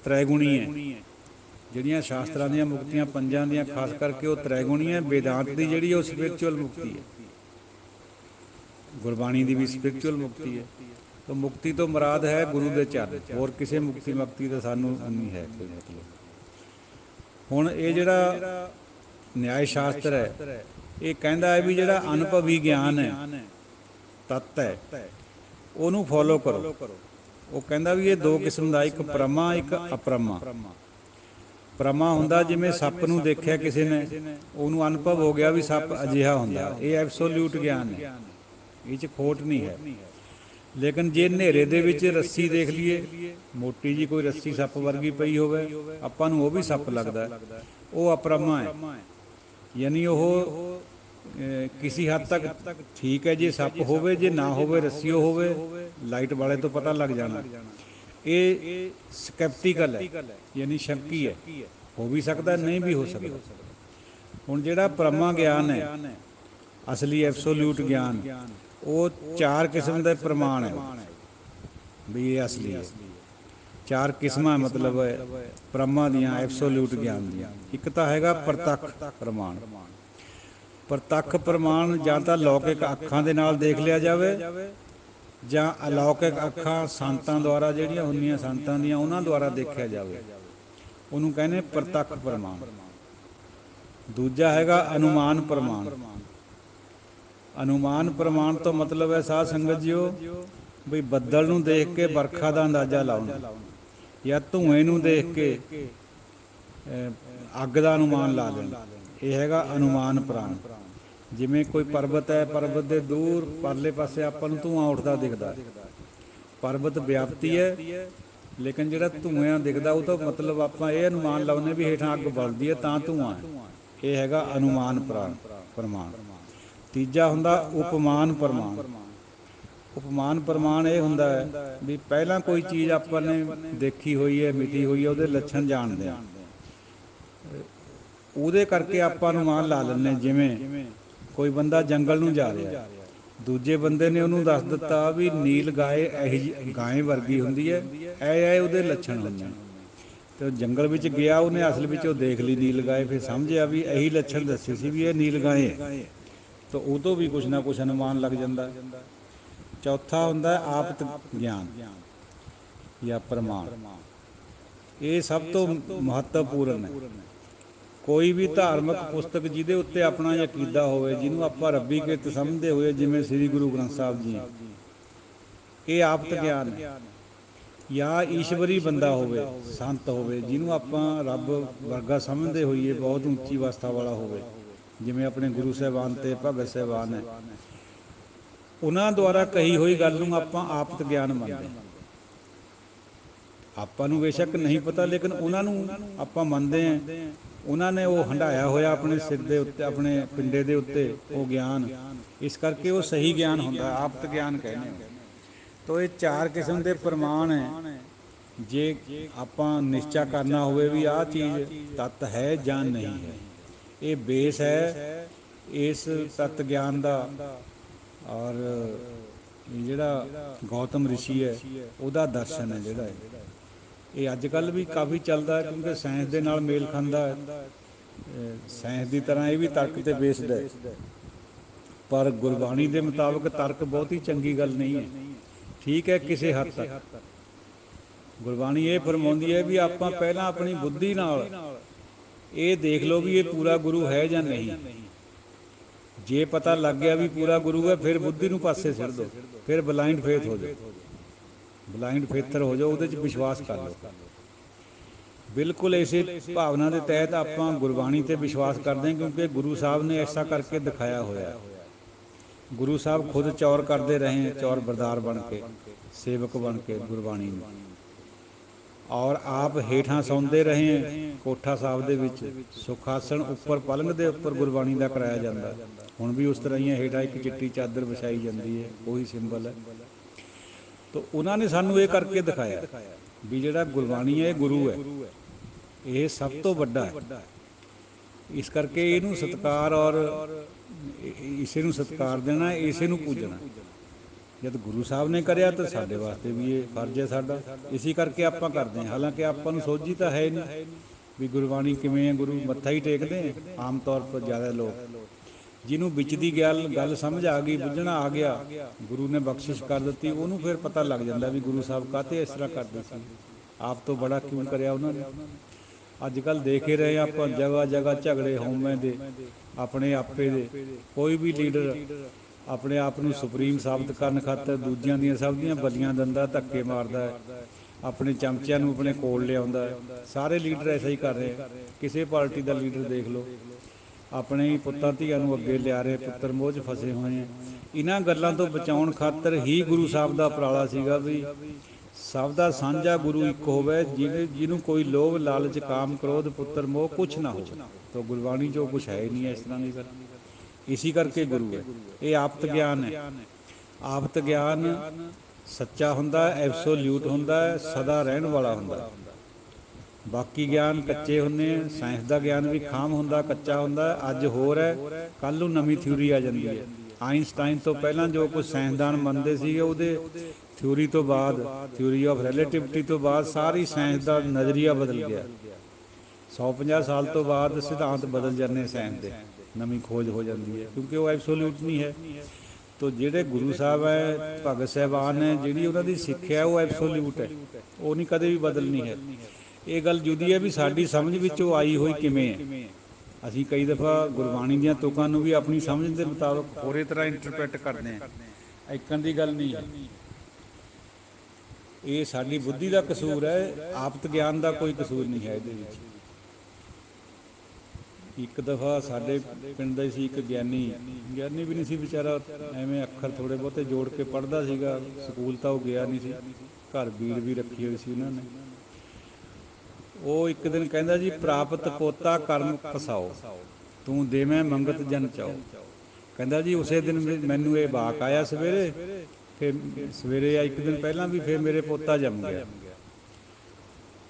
ਤ੍ਰੈਗੁਣੀ ਹੈ। ਜਿਹੜੀਆਂ ਸ਼ਾਸਤਰਾਂ ਦੀਆਂ ਮੁਕਤੀਆਂ ਪੰਜਾਂ ਦੀਆਂ ਖਾਸ ਕਰਕੇ ਉਹ ਤ੍ਰੈਗੁਣੀ ਹੈ। ਵੇਦਾਂਤ ਦੀ ਜਿਹੜੀ ਉਹ ਸਪਿਰਚੁਅਲ ਮੁਕਤੀ ਹੈ, ਗੁਰਬਾਣੀ ਦੀ ਵੀ ਸਪਿਰਚੁਅਲ ਮੁਕਤੀ ਹੈ। ਤਾਂ ਮੁਕਤੀ ਤੋਂ ਮੁਰਾਦ ਹੈ ਗੁਰੂ ਦੇ ਚਰਨ, ਹੋਰ ਕਿਸੇ ਮੁਕਤੀ ਮਕਤੀ ਦਾ ਸਾਨੂੰ ਨਹੀਂ ਹੈ ਕੋਈ ਮਤਲਬ। ਹੁਣ ਇਹ ਜਿਹੜਾ ਨਿਆਏ ਸ਼ਾਸਤਰ ਹੈ, ਇਹ ਕਹਿੰਦਾ ਹੈ ਵੀ ਜਿਹੜਾ ਅਨੁਭਵੀ ਗਿਆਨ ਹੈ, ਤੱਤ ਹੈ, ਉਹਨੂੰ ਫੋਲੋ ਕਰੋ। ਉਹ ਕਹਿੰਦਾ ਵੀ ਇਹ ਦੋ ਕਿਸਮ ਦਾ, ਇੱਕ ਪਰਮਾ ਇੱਕ ਅਪਰਮਾ। ਪਰਮਾ ਹੁੰਦਾ ਜਿਵੇਂ ਸੱਪ ਨੂੰ ਦੇਖਿਆ ਕਿਸੇ ਨੇ, ਉਹਨੂੰ ਅਨੁਭਵ ਹੋ ਗਿਆ ਵੀ ਸੱਪ ਅਜਿਹਾ ਹੁੰਦਾ, ਇਹ ਐਬਸੋਲਿਊਟ ਗਿਆਨ ਹੈ, ਇਹ 'ਚ ਖੋਟ ਨਹੀਂ ਹੈ। ਲੇਕਿਨ ਜੇ ਹਨੇਰੇ ਦੇ ਵਿੱਚ ਰੱਸੀ ਦੇਖ ਲਈਏ, ਮੋਟੀ ਜੀ ਕੋਈ ਰੱਸੀ ਸੱਪ ਵਰਗੀ ਪਈ ਹੋਵੇ, ਆਪਾਂ ਨੂੰ ਉਹ ਵੀ ਸੱਪ ਲੱਗਦਾ, ਉਹ ਅਪਰਮਾ ਹੈ। ਯਾਨੀ ਉਹ ਕਿਸੇ ਹੱਦ ਤੱਕ ਠੀਕ ਹੈ, ਜੇ ਸੱਪ ਹੋਵੇ, ਜੇ ਨਾ ਹੋਵੇ ਰੱਸੀ ਹੋਵੇ, ਲਾਈਟ ਵਾਲੇ ਤੋਂ ਪਤਾ ਲੱਗ ਜਾਣਾ। ਇਹ ਸਕੈਪਟੀਕਲ ਹੈ, ਯਾਨੀ ਸ਼ੱਕੀ ਹੈ, ਹੋ ਵੀ ਸਕਦਾ ਨਹੀਂ ਵੀ ਹੋ ਸਕਦਾ। ਹੁਣ ਜਿਹੜਾ ਪਰਮਾ ਗਿਆਨ ਹੈ, ਅਸਲੀ ਐਬਸੋਲਿਊਟ ਗਿਆਨ, ਉਹ ਚਾਰ ਕਿਸਮ ਦੇ ਪ੍ਰਮਾਣ ਹੈ ਵੀ ਇਹ ਅਸਲੀ ਹੈ। ਚਾਰ ਕਿਸਮਾਂ ਮਤਲਬ ਪਰਮਾ ਦੀਆਂ, ਐਬਸੋਲਿਊਟ ਗਿਆਨ ਦੀਆਂ। ਇੱਕ ਤਾਂ ਹੈਗਾ ਪ੍ਰਤੱਖ ਪ੍ਰਮਾਣ। ਪ੍ਰਤੱਖ ਪ੍ਰਮਾਣ ਜਾਂ ਤਾਂ ਲੌਕਿਕ ਅੱਖਾਂ ਦੇ ਨਾਲ ਦੇਖ ਲਿਆ ਜਾਵੇ, ਜਾਂ ਅਲੌਕਿਕ ਅੱਖਾਂ ਸੰਤਾਂ ਦੁਆਰਾ ਜਿਹੜੀਆਂ ਹੁੰਦੀਆਂ ਸੰਤਾਂ ਦੀਆਂ, ਉਹਨਾਂ ਦੁਆਰਾ ਦੇਖਿਆ ਜਾਵੇ, ਉਹਨੂੰ ਕਹਿੰਦੇ ਪ੍ਰਤੱਖ ਪ੍ਰਮਾਣ। ਦੂਜਾ ਹੈਗਾ ਅਨੁਮਾਨ ਪ੍ਰਮਾਣ। ਅਨੁਮਾਨ ਪ੍ਰਮਾਣ ਤੋਂ ਮਤਲਬ ਹੈ ਸਾਧ ਸੰਗਤ ਜੀਓ ਬਈ ਬੱਦਲ ਨੂੰ ਦੇਖ ਕੇ ਵਰਖਾ ਦਾ ਅੰਦਾਜ਼ਾ ਲਾਉਣਾ, ਜਾਂ ਧੂਏ ਨੂੰ ਦੇਖ ਕੇ ਅੱਗ ਦਾ ਅਨੁਮਾਨ ਲਾ ਲੈਣਾ, ਇਹ ਹੈਗਾ ਅਨੁਮਾਨ ਪ੍ਰਮਾਣ। ਜਿਵੇਂ ਕੋਈ ਪਰਬਤ ਹੈ, ਪਰਬਤ ਦੇ ਦੂਰ ਪਰਲੇ ਪਾਸੇ ਆਪਾਂ ਨੂੰ ਧੂੰਆਂ ਉੱਠਦਾ ਦਿਖਦਾ, ਪਰਬਤ ਵਿਆਪਤੀ ਹੈ, ਲੇਕਿਨ ਜਿਹੜਾ ਧੂੰਆਂ ਦਿਖਦਾ ਉਹ ਤਾਂ ਮਤਲਬ ਆਪਾਂ ਇਹ ਅਨੁਮਾਨ ਲਾਉਂਦੇ ਵੀ ਹੇਠਾਂ ਅੱਗ ਬਲਦੀ ਹੈ ਤਾਂ ਧੂੰਆਂ ਹੈ, ਇਹ ਹੈਗਾ ਅਨੁਮਾਨ ਪ੍ਰਮਾਣ। ਤੀਜਾ ਹੁੰਦਾ ਉਪਮਾਨ ਪ੍ਰਮਾਣ। ਉਪਮਾਨ ਪ੍ਰਮਾਣ ਇਹ ਹੁੰਦਾ ਹੈ ਵੀ ਪਹਿਲਾਂ ਕੋਈ ਚੀਜ਼ ਆਪਾਂ ਨੇ ਦੇਖੀ ਹੋਈ ਹੈ, ਮਿਟੀ ਹੋਈ ਹੈ, ਉਹਦੇ ਲੱਛਣ ਜਾਣਦੇ ਹਾਂ, ਉਹਦੇ ਕਰਕੇ ਆਪਾਂ ਅਨੁਮਾਨ ਲਾ ਲੈਂਦੇ। ਜਿਵੇਂ ਕੋਈ ਬੰਦਾ ਜੰਗਲ ਨੂੰ ਜਾ ਰਿਹਾ, ਦੂਜੇ ਬੰਦੇ ਨੇ ਉਹਨੂੰ ਦੱਸ ਦਿੱਤਾ ਵੀ ਨੀਲ ਗਾਏ ਇਹੀ ਗਾਂ ਵਰਗੀ ਹੁੰਦੀ ਹੈ, ਇਹ ਉਹਦੇ ਲੱਛਣ ਹੁੰਦੇ ਨੇ, ਅਤੇ ਉਹ ਜੰਗਲ ਵਿੱਚ ਗਿਆ, ਉਹਨੇ ਅਸਲ ਵਿੱਚ ਉਹ ਦੇਖ ਲਈ ਨੀਲ ਗਾਏ, ਫਿਰ ਸਮਝਿਆ ਵੀ ਇਹੀ ਲੱਛਣ ਦੱਸੇ ਸੀ ਵੀ ਇਹ ਨੀਲ ਗਾਏ ਹੈ, ਤਾਂ ਉਹ ਤੋਂ ਵੀ ਕੁਛ ਨਾ ਕੁਛ ਅਨੁਮਾਨ ਲੱਗ ਜਾਂਦਾ। ਚੌਥਾ ਹੁੰਦਾ ਆਪਤ ਗਿਆਨ ਜਾਂ ਪ੍ਰਮਾਣ। ਇਹ ਸਭ ਤੋਂ ਮਹੱਤਵਪੂਰਨ ਹੈ। ਕੋਈ ਵੀ ਧਾਰਮਿਕ ਪੁਸਤਕ ਜਿਹਦੇ ਉੱਤੇ ਆਪਣਾ ਯਕੀਦਾ ਹੋਵੇ, ਜਿਹਨੂੰ ਆਪਾਂ ਰੱਬੀ ਕਿਰਤ ਸਮਝਦੇ ਹੋਏ, ਜਿਵੇਂ ਸ੍ਰੀ ਗੁਰੂ ਗ੍ਰੰਥ ਸਾਹਿਬ ਜੀ, ਇਹ ਆਪਤ ਗਿਆਨ ਹੈ। ਜਾਂ ਈਸ਼ਵਰੀ ਬੰਦਾ ਹੋਵੇ, ਸੰਤ ਹੋਵੇ, ਜਿਹਨੂੰ ਆਪਾਂ ਰੱਬ ਵਰਗਾ ਸਮਝਦੇ ਹੋਈਏ, ਬਹੁਤ ਉੱਚੀ ਅਵਸਥਾ ਵਾਲਾ ਹੋਵੇ, ਜਿਵੇਂ ਆਪਣੇ ਗੁਰੂ ਸਾਹਿਬਾਨ ਅਤੇ ਭਗਤ ਸਾਹਿਬਾਨ ਹੈ, ਉਹਨਾਂ ਦੁਆਰਾ ਕਹੀ ਹੋਈ ਗੱਲ ਨੂੰ ਆਪਾਂ ਆਪਤ ਗਿਆਨ ਮੰਨਦੇ ਹਾਂ। ਆਪਾਂ ਨੂੰ ਬੇਸ਼ੱਕ ਨਹੀਂ ਪਤਾ, ਲੇਕਿਨ ਉਹਨਾਂ ਨੂੰ ਆਪਾਂ ਮੰਨਦੇ ਹਾਂ। ਉਹਨਾਂ ਨੇ ਉਹ ਹੰਢਾਇਆ ਹੋਇਆ ਆਪਣੇ ਸਿਰ ਦੇ ਉੱਤੇ, ਆਪਣੇ ਪਿੰਡੇ ਦੇ ਉੱਤੇ ਉਹ ਗਿਆਨ, ਇਸ ਕਰਕੇ ਉਹ ਸਹੀ ਗਿਆਨ ਹੁੰਦਾ, ਆਪਤ ਗਿਆਨ ਕਹਿੰਦੇ ਹੋ। ਤੋ ਇਹ ਚਾਰ ਕਿਸਮ ਦੇ ਪ੍ਰਮਾਣ ਹੈ। ਜੇ ਆਪਾਂ ਨਿਸ਼ਚਾ ਕਰਨਾ ਹੋਵੇ ਵੀ ਆਹ ਚੀਜ਼ ਤੱਤ ਹੈ ਜਾਂ ਨਹੀਂ ਹੈ, ਇਹ ਬੇਸ ਹੈ ਇਸ ਤੱਤ ਗਿਆਨ ਦਾ। ਔਰ ਜਿਹੜਾ ਗੌਤਮ ਰਿਸ਼ੀ ਹੈ, ਉਹਦਾ ਦਰਸ਼ਨ ਹੈ ਜਿਹੜਾ ਇਹ ਅੱਜ ਕੱਲ੍ਹ ਵੀ ਕਾਫੀ ਚੱਲਦਾ, ਕਿਉਂਕਿ ਸਾਇੰਸ ਦੇ ਨਾਲ ਮੇਲ ਖਾਂਦਾ ਹੈ। ਸਾਇੰਸ ਦੀ ਤਰ੍ਹਾਂ ਇਹ ਵੀ ਤਰਕ 'ਤੇ ਬੇਸਡ ਹੈ, ਪਰ ਗੁਰਬਾਣੀ ਦੇ ਮੁਤਾਬਕ ਤਰਕ ਬਹੁਤੀ ਚੰਗੀ ਗੱਲ ਨਹੀਂ ਹੈ। ਠੀਕ ਹੈ ਕਿਸੇ ਹੱਦ ਤੱਕ ਗੁਰਬਾਣੀ ਇਹ ਫਰਮਾਉਂਦੀ ਹੈ ਵੀ ਆਪਾਂ ਪਹਿਲਾਂ ਆਪਣੀ ਬੁੱਧੀ ਨਾਲ ਇਹ ਦੇਖ ਲਓ ਵੀ ਇਹ ਪੂਰਾ ਗੁਰੂ ਹੈ ਜਾਂ ਨਹੀਂ। ਜੇ ਪਤਾ ਲੱਗ ਗਿਆ ਵੀ ਪੂਰਾ ਗੁਰੂ ਹੈ, ਫਿਰ ਬੁੱਧੀ ਨੂੰ ਪਾਸੇ ਸਿੱਟ ਦਿਓ, ਫਿਰ ਬਲਾਈਂਡ ਫੇਥ ਹੋ ਜਾਓ, ਬਲਾਈਂਡ ਫੇਥਰ ਹੋ ਜਾਓ, ਉਹਦੇ 'ਚ ਵਿਸ਼ਵਾਸ ਕਰ ਲਓ। ਬਿਲਕੁਲ ਇਸੇ ਭਾਵਨਾ ਦੇ ਤਹਿਤ ਆਪਾਂ ਗੁਰਬਾਣੀ 'ਤੇ ਵਿਸ਼ਵਾਸ ਕਰਦੇ ਹਾਂ, ਕਿਉਂਕਿ ਗੁਰੂ ਸਾਹਿਬ ਨੇ ਐਸਾ ਕਰਕੇ ਦਿਖਾਇਆ ਹੋਇਆ। ਗੁਰੂ ਸਾਹਿਬ ਖੁਦ ਚੌਰ ਕਰਦੇ ਰਹੇ, ਚੌਰ ਬਰਦਾਰ ਬਣ ਕੇ, ਸੇਵਕ ਬਣ ਕੇ ਗੁਰਬਾਣੀ ਨੂੰ, ਔਰ ਆਪ ਹੇਠਾਂ ਸੌਂਦੇ ਰਹੇ ਕੋਠਾ ਸਾਹਿਬ ਦੇ ਵਿੱਚ, ਸੁਖਾਸਣ ਉੱਪਰ ਪਲੰਘ ਦੇ ਉੱਪਰ ਗੁਰਬਾਣੀ ਦਾ ਕਰਾਇਆ ਜਾਂਦਾ। ਹੁਣ ਵੀ ਉਸ ਤਰ੍ਹਾਂ ਹੀ ਹੇਠਾਂ ਇੱਕ ਚਿੱਟੀ ਚਾਦਰ ਵਿਛਾਈ ਜਾਂਦੀ ਹੈ, ਉਹੀ ਸਿੰਬਲ ਹੈ। ਤਾਂ ਉਹਨਾਂ ਨੇ ਸਾਨੂੰ ਇਹ ਕਰਕੇ ਦਿਖਾਇਆ ਵੀ ਜਿਹੜਾ ਗੁਰਬਾਣੀ ਹੈ ਇਹ ਗੁਰੂ ਹੈ, ਇਹ ਸਭ ਤੋਂ ਵੱਡਾ ਹੈ। ਇਸ ਕਰਕੇ ਇਹਨੂੰ ਸਤਿਕਾਰ, ਔਰ ਇਸੇ ਨੂੰ ਸਤਿਕਾਰ ਦੇਣਾ, ਇਸੇ ਨੂੰ ਪੂਜਣਾ। ਜਦ ਗੁਰੂ ਸਾਹਿਬ ਨੇ ਕਰਿਆ ਤਾਂ ਸਾਡੇ ਵਾਸਤੇ ਵੀ ਇਹ ਫਰਜ਼ ਹੈ ਸਾਡਾ, ਇਸੇ ਕਰਕੇ ਆਪਾਂ ਕਰਦੇ ਹਾਂ। ਹਾਲਾਂਕਿ ਆਪਾਂ ਨੂੰ ਸੋਝੀ ਤਾਂ ਹੈ ਨਹੀਂ ਵੀ ਗੁਰਬਾਣੀ ਕਿਵੇਂ ਹੈ, ਗੁਰੂ ਮੱਥਾ ਹੀ ਟੇਕਦੇ ਆਮ ਤੌਰ ਪਰ ਜ਼ਿਆਦਾ ਲੋਕ। ਜਿਹਨੂੰ ਵਿੱਚ ਦੀ ਗੱਲ ਸਮਝ ਆ ਗਈ, ਬੁੱਝਣਾ ਆ ਗਿਆ, ਗੁਰੂ ਨੇ ਬਖਸ਼ਿਸ਼ ਕਰ ਦਿੱਤੀ, ਉਹਨੂੰ ਫਿਰ ਪਤਾ ਲੱਗ ਜਾਂਦਾ ਵੀ ਗੁਰੂ ਸਾਹਿਬ ਕਾਹਤੇ ਇਸ ਤਰ੍ਹਾਂ ਕਰਦੇ ਸੀ, ਆਪ ਤੋਂ ਬੜਾ ਕਿਉਂ ਕਰਿਆ ਉਹਨਾਂ ਨੇ। ਅੱਜ ਕੱਲ੍ਹ ਦੇਖ ਹੀ ਰਹੇ ਆਪਾਂ, ਜਗ੍ਹਾ ਜਗ੍ਹਾ ਝਗੜੇ ਹਉਮੈ ਦੇ, ਆਪਣੇ ਆਪੇ ਦੇ। ਕੋਈ ਵੀ ਲੀਡਰ ਆਪਣੇ ਆਪ ਨੂੰ ਸੁਪਰੀਮ ਸਾਬਤ ਕਰਨ ਖਾਤਰ ਦੂਜਿਆਂ ਦੀਆਂ ਸਭ ਦੀਆਂ ਬਲੀਆਂ ਦਿੰਦਾ, ਧੱਕੇ ਮਾਰਦਾ ਹੈ, ਆਪਣੇ ਚਮਚਿਆਂ ਨੂੰ ਆਪਣੇ ਕੋਲ ਲਿਆਉਂਦਾ ਹੈ। ਸਾਰੇ ਲੀਡਰ ਐਸਾ ਹੀ ਕਰ ਰਹੇ। ਕਿਸੇ ਪਾਰਟੀ ਦਾ ਲੀਡਰ ਦੇਖ ਲਓ, ਆਪਣੇ ਹੀ ਪੁੱਤਾਂ ਧੀਆਂ ਨੂੰ ਅੱਗੇ ਲਿਆ ਰਹੇ, ਪੁੱਤਰ ਮੋਹ 'ਚ ਫਸੇ ਹੋਏ ਆ। ਇਹਨਾਂ ਗੱਲਾਂ ਤੋਂ ਬਚਾਉਣ ਖਾਤਰ ਹੀ ਗੁਰੂ ਸਾਹਿਬ ਦਾ ਉਪਰਾਲਾ ਸੀਗਾ ਵੀ ਸਭ ਦਾ ਸਾਂਝਾ ਗੁਰੂ ਇੱਕ ਹੋਵੇ, ਜਿਹਨੂੰ ਕੋਈ ਲੋਭ ਲਾਲਚ ਕਾਮ ਕ੍ਰੋਧ ਪੁੱਤਰ ਮੋਹ ਕੁਛ ਨਾ ਹੋਵੇ। ਤਾਂ ਗੁਰਬਾਣੀ 'ਚ ਉਹ ਕੁਛ ਹੈ ਹੀ ਨਹੀਂ ਇਸ ਤਰ੍ਹਾਂ ਦੀ ਗੱਲ। ਇਸੀ ਕਰਕੇ ਗੁਰੂ ਹੈ। ਇਹ ਆਪਤ ਗਿਆਨ ਹੈ। ਆਪਤ ਗਿਆਨ ਸੱਚਾ ਹੁੰਦਾ, ਐਬਸੋਲਿਊਟ ਹੁੰਦਾ, ਸਦਾ ਰਹਿਣ ਵਾਲਾ ਹੁੰਦਾ। ਬਾਕੀ ਗਿਆਨ ਕੱਚੇ ਹੁੰਦੇ ਆ। ਸਾਇੰਸ ਦਾ ਗਿਆਨ ਵੀ ਖਾਮ ਹੁੰਦਾ, ਕੱਚਾ ਹੁੰਦਾ। ਅੱਜ ਹੋਰ ਹੈ, ਕੱਲ੍ਹ ਨੂੰ ਨਵੀਂ ਥਿਊਰੀ ਆ ਜਾਂਦੀ ਹੈ। ਆਈਨਸਟਾਈਨ ਤੋਂ ਪਹਿਲਾਂ ਜੋ ਕੁਝ ਸਾਇੰਸਦਾਨ ਮੰਨਦੇ ਸੀਗੇ, ਉਹਦੇ ਥਿਊਰੀ ਤੋਂ ਬਾਅਦ, ਥਿਊਰੀ ਆਫ ਰਿਲੇਟਿਵਿਟੀ ਤੋਂ ਬਾਅਦ ਸਾਰੀ ਸਾਇੰਸ ਦਾ ਨਜ਼ਰੀਆ ਬਦਲ ਗਿਆ। 150 ਸਾਲ ਤੋਂ ਬਾਅਦ ਸਿਧਾਂਤ ਬਦਲ ਜਾਂਦੇ ਸਾਇੰਸ ਦੇ, ਨਵੀਂ ਖੋਜ ਹੋ ਜਾਂਦੀ ਹੈ, ਕਿਉਂਕਿ ਉਹ ਐਬਸੋਲਿਊਟ ਨਹੀਂ ਹੈ। ਤੋ ਜਿਹੜੇ ਗੁਰੂ ਸਾਹਿਬ ਹੈ, ਭਗਤ ਸਾਹਿਬਾਨ ਹੈ, ਜਿਹੜੀ ਉਹਨਾਂ ਦੀ ਸਿੱਖਿਆ ਉਹ ਐਬਸੋਲਿਊਟ ਹੈ, ਉਹ ਨਹੀਂ ਕਦੇ ਵੀ ਬਦਲਣੀ ਹੈ। ਇਹ ਗੱਲ ਜੁਦੀ ਹੈ ਵੀ ਸਾਡੀ ਸਮਝ ਵਿੱਚ ਉਹ ਆਈ ਹੋਈ ਕਿਵੇਂ ਹੈ। ਅਸੀਂ ਕਈ ਦਫਾ ਗੁਰਬਾਣੀ ਦੀਆਂ ਤੁਕਾਂ ਨੂੰ ਵੀ ਆਪਣੀ ਸਮਝ ਦੇ ਮੁਤਾਬਕ ਹੋਰੇ ਤਰ੍ਹਾਂ ਇੰਟਰਪ੍ਰੈਟ ਕਰਦੇ ਹਾਂ। ਇੱਕਣ ਦੀ ਗੱਲ ਨਹੀਂ ਹੈ। ਇਹ ਸਾਡੀ ਬੁੱਧੀ ਦਾ ਕਸੂਰ ਹੈ, ਆਪਤ ਗਿਆਨ ਦਾ ਕੋਈ ਕਸੂਰ ਨਹੀਂ ਹੈ ਇਹਦੇ ਵਿੱਚ। ਇੱਕ ਦਫਾ ਸਾਡੇ ਪਿੰਡ ਦਾ ਸੀ ਇੱਕ ਗਿਆਨੀ ਵੀ ਨਹੀਂ ਸੀ ਵਿਚਾਰਾ, ਐਵੇਂ ਅੱਖਰ ਥੋੜ੍ਹੇ ਬਹੁਤੇ ਜੋੜ ਕੇ ਪੜ੍ਹਦਾ ਸੀਗਾ। ਸਕੂਲ ਤਾਂ ਉਹ ਗਿਆ ਨਹੀਂ ਸੀ, ਘਰ ਬੀੜ ਵੀ ਰੱਖੀ ਹੋਈ ਸੀ ਉਹਨਾਂ ਨੇ। ਉਹ ਇੱਕ ਦਿਨ ਕਹਿੰਦਾ ਜੀ, ਪ੍ਰਾਪਤ ਪੋਤਾ ਕਰਮ ਫਸਾਓ, ਤੂੰ ਦੇਵੇਂ ਮੰਗਤ ਜਨ ਚਾਓ। ਕਹਿੰਦਾ ਜੀ ਉਸੇ ਦਿਨ ਮੈਨੂੰ ਇਹ ਵਾਕ ਆਇਆ ਸਵੇਰੇ, ਫਿਰ ਸਵੇਰੇ ਜਾਂ ਇੱਕ ਦਿਨ ਪਹਿਲਾਂ ਵੀ ਫਿਰ ਮੇਰੇ ਪੋਤਾ ਜੰਮ ਗਿਆ।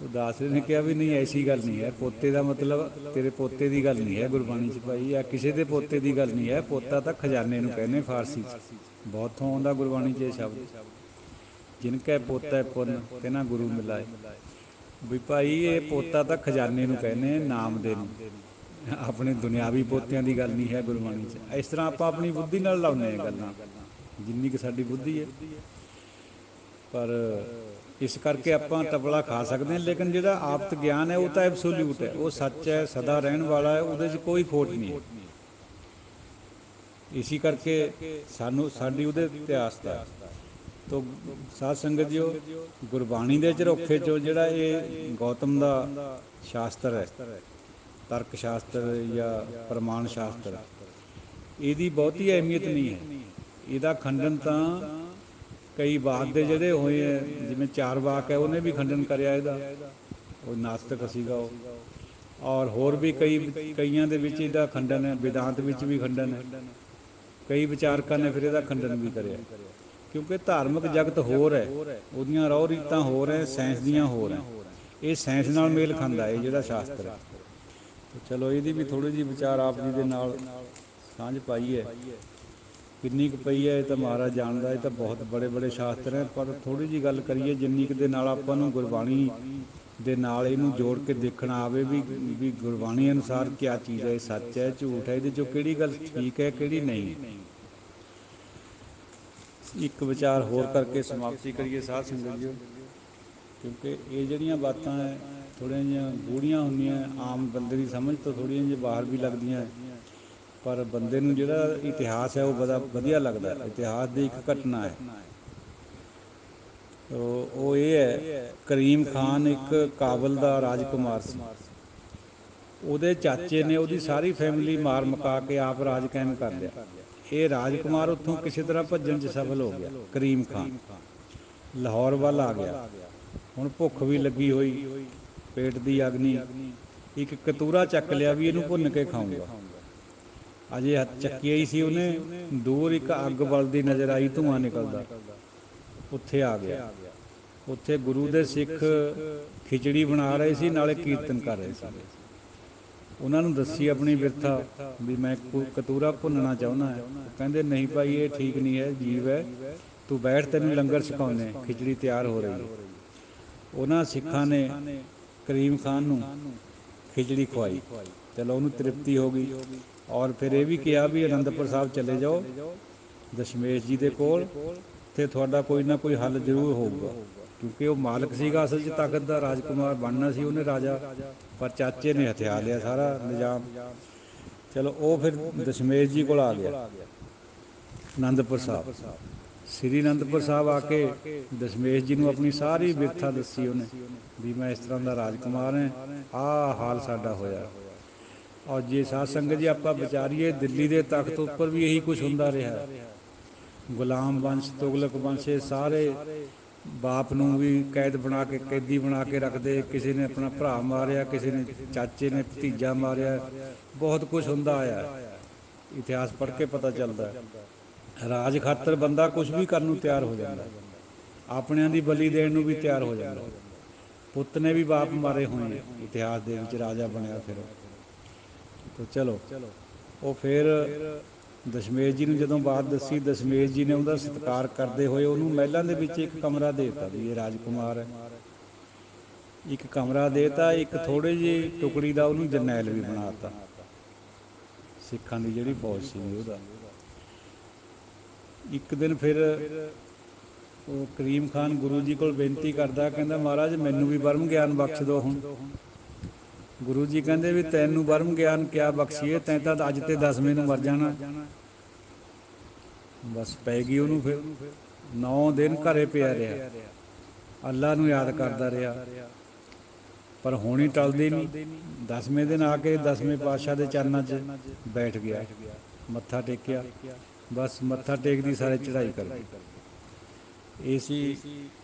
ਉਦਾਸ ਨੇ ਕਿਹਾ ਵੀ ਨਹੀਂ, ਐਸੀ ਗੱਲ ਨਹੀਂ ਹੈ। ਪੋਤੇ ਦਾ ਮਤਲਬ ਤੇਰੇ ਪੋਤੇ ਦੀ ਗੱਲ ਨਹੀਂ ਹੈ ਗੁਰਬਾਣੀ 'ਚ ਭਾਈ, ਜਾਂ ਕਿਸੇ ਦੇ ਪੋਤੇ ਦੀ ਗੱਲ ਨਹੀਂ ਹੈ। ਪੋਤਾ ਤਾਂ ਖਜ਼ਾਨੇ ਨੂੰ ਕਹਿੰਦੇ ਫਾਰਸੀ 'ਚ, ਬਹੁਤ ਥਾਂ ਆਉਂਦਾ ਗੁਰਬਾਣੀ 'ਚ ਇਹ ਸ਼ਬਦ, ਜਿਨ ਕੈ ਪੋਤਾ ਪੁੰਨ ਤੇ ਨਾ ਗੁਰੂ ਮਿਲਾਏ। ਵੀ ਭਾਈ ਇਹ ਪੋਤਾ ਤਾਂ ਖਜ਼ਾਨੇ ਨੂੰ ਕਹਿੰਦੇ, ਨਾਮ ਦੇ ਨੂੰ, ਆਪਣੇ ਦੁਨਿਆਵੀ ਪੋਤਿਆਂ ਦੀ ਗੱਲ ਨਹੀਂ ਹੈ ਗੁਰਬਾਣੀ 'ਚ। ਇਸ ਤਰ੍ਹਾਂ ਆਪਾਂ ਆਪਣੀ ਬੁੱਧੀ ਨਾਲ ਲਾਉਂਦੇ ਹਾਂ ਗੱਲਾਂ, ਜਿੰਨੀ ਕੁ ਸਾਡੀ ਬੁੱਧੀ ਹੈ। ਪਰ ਇਸ ਕਰਕੇ ਆਪਾਂ ਤਬਲਾ ਖਾ ਸਕਦੇ ਹਾਂ, ਲੇਕਿਨ ਜਿਹੜਾ ਆਪਤ ਗਿਆਨ ਹੈ ਉਹ ਤਾਂ ਐਬਸੋਲਿਊਟ ਹੈ, ਉਹ ਸੱਚ ਹੈ, ਸਦਾ ਰਹਿਣ ਵਾਲਾ ਹੈ, ਉਹਦੇ 'ਚ ਕੋਈ ਖੋਟ ਨਹੀਂ ਹੈ। ਇਸੀ ਕਰਕੇ ਸਾਨੂੰ ਸਾਡੀ ਉਹਦੇ ਇਤਿਹਾਸ ਦਾ। ਤੋ ਸਾਧ ਸੰਗਤ ਜੀਓ, ਗੁਰਬਾਣੀ ਦੇ ਝਰੋਖੇ 'ਚੋਂ ਜਿਹੜਾ ਇਹ ਗੌਤਮ ਦਾ ਸ਼ਾਸਤਰ ਹੈ, ਤਰਕ ਸ਼ਾਸਤਰ ਜਾਂ ਪ੍ਰਮਾਣ ਸ਼ਾਸਤਰ, ਇਹਦੀ ਬਹੁਤੀ ਅਹਿਮੀਅਤ ਨਹੀਂ ਹੈ। ਇਹਦਾ ਖੰਡਨ ਤਾਂ ਕਈ ਬਾਅਦ ਦੇ ਜਿਹੜੇ ਹੋਏ ਹੈ, ਜਿਵੇਂ ਚਾਰ ਵਾਕ ਹੈ, ਉਹਨੇ ਵੀ ਖੰਡਨ ਕਰਿਆ ਇਹਦਾ, ਉਹ ਨਾਸਤਕ ਸੀਗਾ ਉਹ। ਔਰ ਹੋਰ ਵੀ ਕਈਆਂ ਦੇ ਵਿੱਚ ਇਹਦਾ ਖੰਡਨ ਹੈ, ਵਿਦਾਂਤ ਵਿੱਚ ਵੀ ਖੰਡਨ ਹੈ। ਕਈ ਵਿਚਾਰਕਾਂ ਨੇ ਫਿਰ ਇਹਦਾ ਖੰਡਨ ਵੀ ਕਰਿਆ, ਕਿਉਂਕਿ ਧਾਰਮਿਕ ਜਗਤ ਹੋਰ ਹੈ, ਉਹਦੀਆਂ ਰਹੁ ਰੀਤਾਂ ਹੋਰ ਹੈ, ਸਾਇੰਸ ਦੀਆਂ ਹੋਰ ਹੈ। ਇਹ ਸਾਇੰਸ ਨਾਲ ਮੇਲ ਖਾਂਦਾ ਇਹ ਜਿਹੜਾ ਸ਼ਾਸਤਰ ਹੈ। ਚਲੋ ਇਹਦੀ ਵੀ ਥੋੜ੍ਹੀ ਜਿਹੀ ਵਿਚਾਰ ਆਪ ਜੀ ਦੇ ਨਾਲ ਸਾਂਝ ਪਾਈ ਹੈ। ਕਿੰਨੀ ਕੁ ਪਈ ਹੈ ਇਹ ਤਾਂ ਮਹਾਰਾਜ ਜਾਣਦਾ। ਇਹ ਤਾਂ ਬਹੁਤ ਬੜੇ ਬੜੇ ਸ਼ਾਸਤਰ ਹੈ, ਪਰ ਥੋੜ੍ਹੀ ਜਿਹੀ ਗੱਲ ਕਰੀਏ ਜਿੰਨੀ ਕੁ ਦੇ ਨਾਲ ਆਪਾਂ ਨੂੰ ਗੁਰਬਾਣੀ ਦੇ ਨਾਲ ਇਹਨੂੰ ਜੋੜ ਕੇ ਦੇਖਣਾ ਆਵੇ ਵੀ ਗੁਰਬਾਣੀ ਅਨੁਸਾਰ ਕਿਆ ਚੀਜ਼ ਹੈ, ਇਹ ਸੱਚ ਹੈ, ਝੂਠ ਹੈ, ਇਹਦੇ 'ਚੋਂ ਕਿਹੜੀ ਗੱਲ ਠੀਕ ਹੈ, ਕਿਹੜੀ ਨਹੀਂ। ਇੱਕ ਵਿਚਾਰ ਹੋਰ ਕਰਕੇ ਸਮਾਪਤੀ ਕਰੀਏ ਸਾਧ ਸੰਗਤ ਜੀ, ਕਿਉਂਕਿ ਇਹ ਜਿਹੜੀਆਂ ਬਾਤਾਂ ਹੈ ਥੋੜ੍ਹੀਆਂ ਜਿਹੀਆਂ ਗੂੜ੍ਹੀਆਂ ਹੁੰਦੀਆਂ, ਆਮ ਬੰਦੇ ਦੀ ਸਮਝ ਤੋਂ ਥੋੜ੍ਹੀਆਂ ਜਿਹੀਆਂ ਬਾਹਰ ਵੀ ਲੱਗਦੀਆਂ, ਪਰ ਬੰਦੇ ਨੂੰ ਜਿਹੜਾ ਇਤਿਹਾਸ ਹੈ ਉਹ ਬੜਾ ਵਧੀਆ ਲੱਗਦਾ। ਇਤਿਹਾਸ ਦੀ ਇੱਕ ਘਟਨਾ ਹੈ, ਉਹ ਇਹ ਹੈ, ਕਰੀਮ ਖਾਨ ਇੱਕ ਕਾਬਲ ਦਾ ਰਾਜਕੁਮਾਰ ਸੀ। ਉਹਦੇ ਚਾਚੇ ਨੇ ਉਹਦੀ ਸਾਰੀ ਫੈਮਿਲੀ ਮਾਰ ਮੁਕਾ ਕੇ ਆਪ ਰਾਜ ਕਾਇਮ ਕਰ ਲਿਆ। ਇਹ ਰਾਜਕੁਮਾਰ ਉੱਥੋਂ ਕਿਸੇ ਤਰ੍ਹਾਂ ਭੱਜਣ 'ਚ ਸਫਲ ਹੋ ਗਿਆ। ਕਰੀਮ ਖਾਨ ਲਾਹੌਰ ਵੱਲ ਆ ਗਿਆ। ਹੁਣ ਭੁੱਖ ਵੀ ਲੱਗੀ ਹੋਈ, ਪੇਟ ਦੀ ਅਗਨੀ। ਇੱਕ ਕਤੂਰਾ ਚੱਕ ਲਿਆ ਵੀ ਇਹਨੂੰ ਭੁੰਨ ਕੇ ਖਾਊਂਗਾ। ਅਜੇ ਚੱਕਿਆ ਹੀ ਸੀ ਉਹਨੇ, ਦੂਰ ਇੱਕ ਅੱਗ ਬਲਦੀ ਨਜ਼ਰ ਆਈ, ਧੂੰਆਂ ਨਿਕਲਦਾ। ਉੱਥੇ ਆ ਗਿਆ। ਉੱਥੇ ਗੁਰੂ ਦੇ ਸਿੱਖ ਖਿਚੜੀ ਬਣਾ ਰਹੇ ਸੀ, ਨਾਲੇ ਕੀਰਤਨ ਕਰ ਰਹੇ ਸੀ। ਉਹਨਾਂ ਨੂੰ ਦੱਸੀ ਆਪਣੀ ਬਿਰਥਾ ਵੀ ਮੈਂ ਕਤੂਰਾ ਭੁੰਨਣਾ ਚਾਹੁੰਦਾ ਹੈ। ਉਹ ਕਹਿੰਦੇ ਨਹੀਂ ਭਾਈ, ਇਹ ਠੀਕ ਨਹੀਂ ਹੈ, ਜੀਵ ਹੈ, ਤੂੰ ਬੈਠ, ਤੈਨੂੰ ਲੰਗਰ ਛਕਾਉਂਦੇ, ਖਿਚੜੀ ਤਿਆਰ ਹੋ ਰਹੀ ਹੈ। ਉਹਨਾਂ ਸਿੱਖਾਂ ਨੇ ਕਰੀਮ ਖਾਨ ਨੂੰ ਖਿਚੜੀ ਖਵਾਈ। ਚਲੋ ਉਹਨੂੰ ਤ੍ਰਿਪਤੀ ਹੋ ਗਈ। ਔਰ ਫਿਰ ਇਹ ਵੀ ਕਿਹਾ ਵੀ ਅਨੰਦਪੁਰ ਸਾਹਿਬ ਚਲੇ ਜਾਓ ਦਸ਼ਮੇਸ਼ ਜੀ ਦੇ ਕੋਲ, ਅਤੇ ਤੁਹਾਡਾ ਕੋਈ ਨਾ ਕੋਈ ਹੱਲ ਜ਼ਰੂਰ ਹੋਊਗਾ। ਕਿਉਂਕਿ ਉਹ ਮਾਲਕ ਸੀਗਾ ਅਸਲ 'ਚ ਤਾਕਤ ਦਾ, ਰਾਜਕੁਮਾਰ ਬਣਨਾ ਸੀ ਉਹਨੇ ਰਾਜਾ, ਪਰ ਚਾਚੇ ਨੇ ਹਥਿਆ ਲਿਆ ਸਾਰਾ ਨਿਜ਼ਾਮ। ਚਲੋ ਉਹ ਫਿਰ ਦਸ਼ਮੇਸ਼ ਜੀ ਕੋਲ ਆ ਗਿਆ ਅਨੰਦਪੁਰ ਸਾਹਿਬ। ਸ੍ਰੀ ਅਨੰਦਪੁਰ ਸਾਹਿਬ ਆ ਕੇ ਦਸ਼ਮੇਸ਼ ਜੀ ਨੂੰ ਆਪਣੀ ਸਾਰੀ ਬਿਰਥਾ ਦੱਸੀ ਉਹਨੇ ਵੀ ਮੈਂ ਇਸ ਤਰ੍ਹਾਂ ਦਾ ਰਾਜਕੁਮਾਰ ਹਾਂ, ਆਹ ਹਾਲ ਸਾਡਾ ਹੋਇਆ। ਔਰ ਜੇ ਸਾਧ ਸੰਗਤ ਜੀ ਆਪਾਂ ਵਿਚਾਰੀਏ, ਦਿੱਲੀ ਦੇ ਤਖਤ ਉੱਪਰ ਵੀ ਇਹੀ ਕੁਛ ਹੁੰਦਾ ਰਿਹਾ। ਗੁਲਾਮ ਵੰਸ਼, ਤੁਗਲਕ ਵੰਸ਼, ਇਹ ਸਾਰੇ ਬਾਪ ਨੂੰ ਵੀ ਕੈਦ ਬਣਾ ਕੇ, ਕੈਦੀ ਬਣਾ ਕੇ ਰੱਖਦੇ। ਕਿਸੇ ਨੇ ਆਪਣਾ ਭਰਾ ਮਾਰਿਆ, ਕਿਸੇ ਨੇ ਚਾਚੇ ਨੇ ਭਤੀਜਾ ਮਾਰਿਆ, ਬਹੁਤ ਕੁਛ ਹੁੰਦਾ ਆਇਆ। ਇਤਿਹਾਸ ਪੜ੍ਹ ਕੇ ਪਤਾ ਚੱਲਦਾ। ਰਾਜ ਖਾਤਰ ਬੰਦਾ ਕੁਛ ਵੀ ਕਰਨ ਨੂੰ ਤਿਆਰ ਹੋ ਜਾਂਦਾ, ਆਪਣਿਆਂ ਦੀ ਬਲੀ ਦੇਣ ਨੂੰ ਵੀ ਤਿਆਰ ਹੋ ਜਾਂਦਾ। ਪੁੱਤ ਨੇ ਵੀ ਬਾਪ ਮਾਰੇ ਹੋਏ ਇਤਿਹਾਸ ਦੇ ਵਿੱਚ, ਰਾਜਾ ਬਣਿਆ ਫਿਰ। ਤਾਂ ਚਲੋ ਉਹ ਫਿਰ ਦਸ਼ਮੇਸ਼ ਜੀ ਨੂੰ ਜਦੋਂ ਬਾਤ ਦੱਸੀ, ਦਸ਼ਮੇਸ਼ ਜੀ ਨੇ ਉਹਦਾ ਸਤਿਕਾਰ ਕਰਦੇ ਹੋਏ ਉਹਨੂੰ ਮਹਿਲਾਂ ਦੇ ਵਿੱਚ ਇੱਕ ਕਮਰਾ ਦੇ ਦਿੱਤਾ ਵੀ ਇਹ ਰਾਜਕੁਮਾਰ ਹੈ। ਇੱਕ ਕਮਰਾ ਦੇ ਤਾ, ਇੱਕ ਥੋੜ੍ਹੀ ਜਿਹੀ ਟੁਕੜੀ ਦਾ ਉਹਨੂੰ ਜਰਨੈਲ ਵੀ ਬਣਾ ਤਾ, ਸਿੱਖਾਂ ਦੀ ਜਿਹੜੀ ਫੌਜ ਸੀ ਉਹਦਾ। ਇੱਕ ਦਿਨ ਫਿਰ ਉਹ ਕਰੀਮ ਖਾਨ ਗੁਰੂ ਜੀ ਕੋਲ ਬੇਨਤੀ ਕਰਦਾ, ਕਹਿੰਦਾ ਮਹਾਰਾਜ ਮੈਨੂੰ ਵੀ ਬਰਮ ਗਿਆਨ ਬਖਸ਼ ਦਿਓ ਹੁਣ। ਗੁਰੂ ਜੀ ਕਹਿੰਦੇ ਵੀ ਤੈਨੂੰ ਬਰਮ ਗਿਆਨ ਕਿਆ ਬਖਸ਼ੀਏ, ਤੈਂ ਤਾਂ ਅੱਜ ਤੇ 10ਵੇਂ ਨੂੰ ਮਰ ਜਾਣਾ। ਬਸ ਪੈ ਗਈ ਉਹਨੂੰ। ਫਿਰ 9 ਦਿਨ ਘਰੇ ਪਿਆ ਰਿਹਾ, ਅੱਲਾ ਨੂੰ ਯਾਦ ਕਰਦਾ ਰਿਹਾ, ਪਰ ਹੁਣ ਹੀ ਟਲਦੀ ਨਹੀਂ। 10ਵੇਂ ਦਿਨ ਆ ਕੇ 10ਵੇਂ ਪਾਤਸ਼ਾਹ ਦੇ ਚਰਨਾਂ 'ਚ ਬੈਠ ਗਿਆ, ਮੱਥਾ ਟੇਕਿਆ। ਬਸ ਮੱਥਾ ਟੇਕਦੀ ਸਾਰੇ ਚੜ੍ਹਾਈ ਕਰ ਗਈ। ਇਹ ਸੀ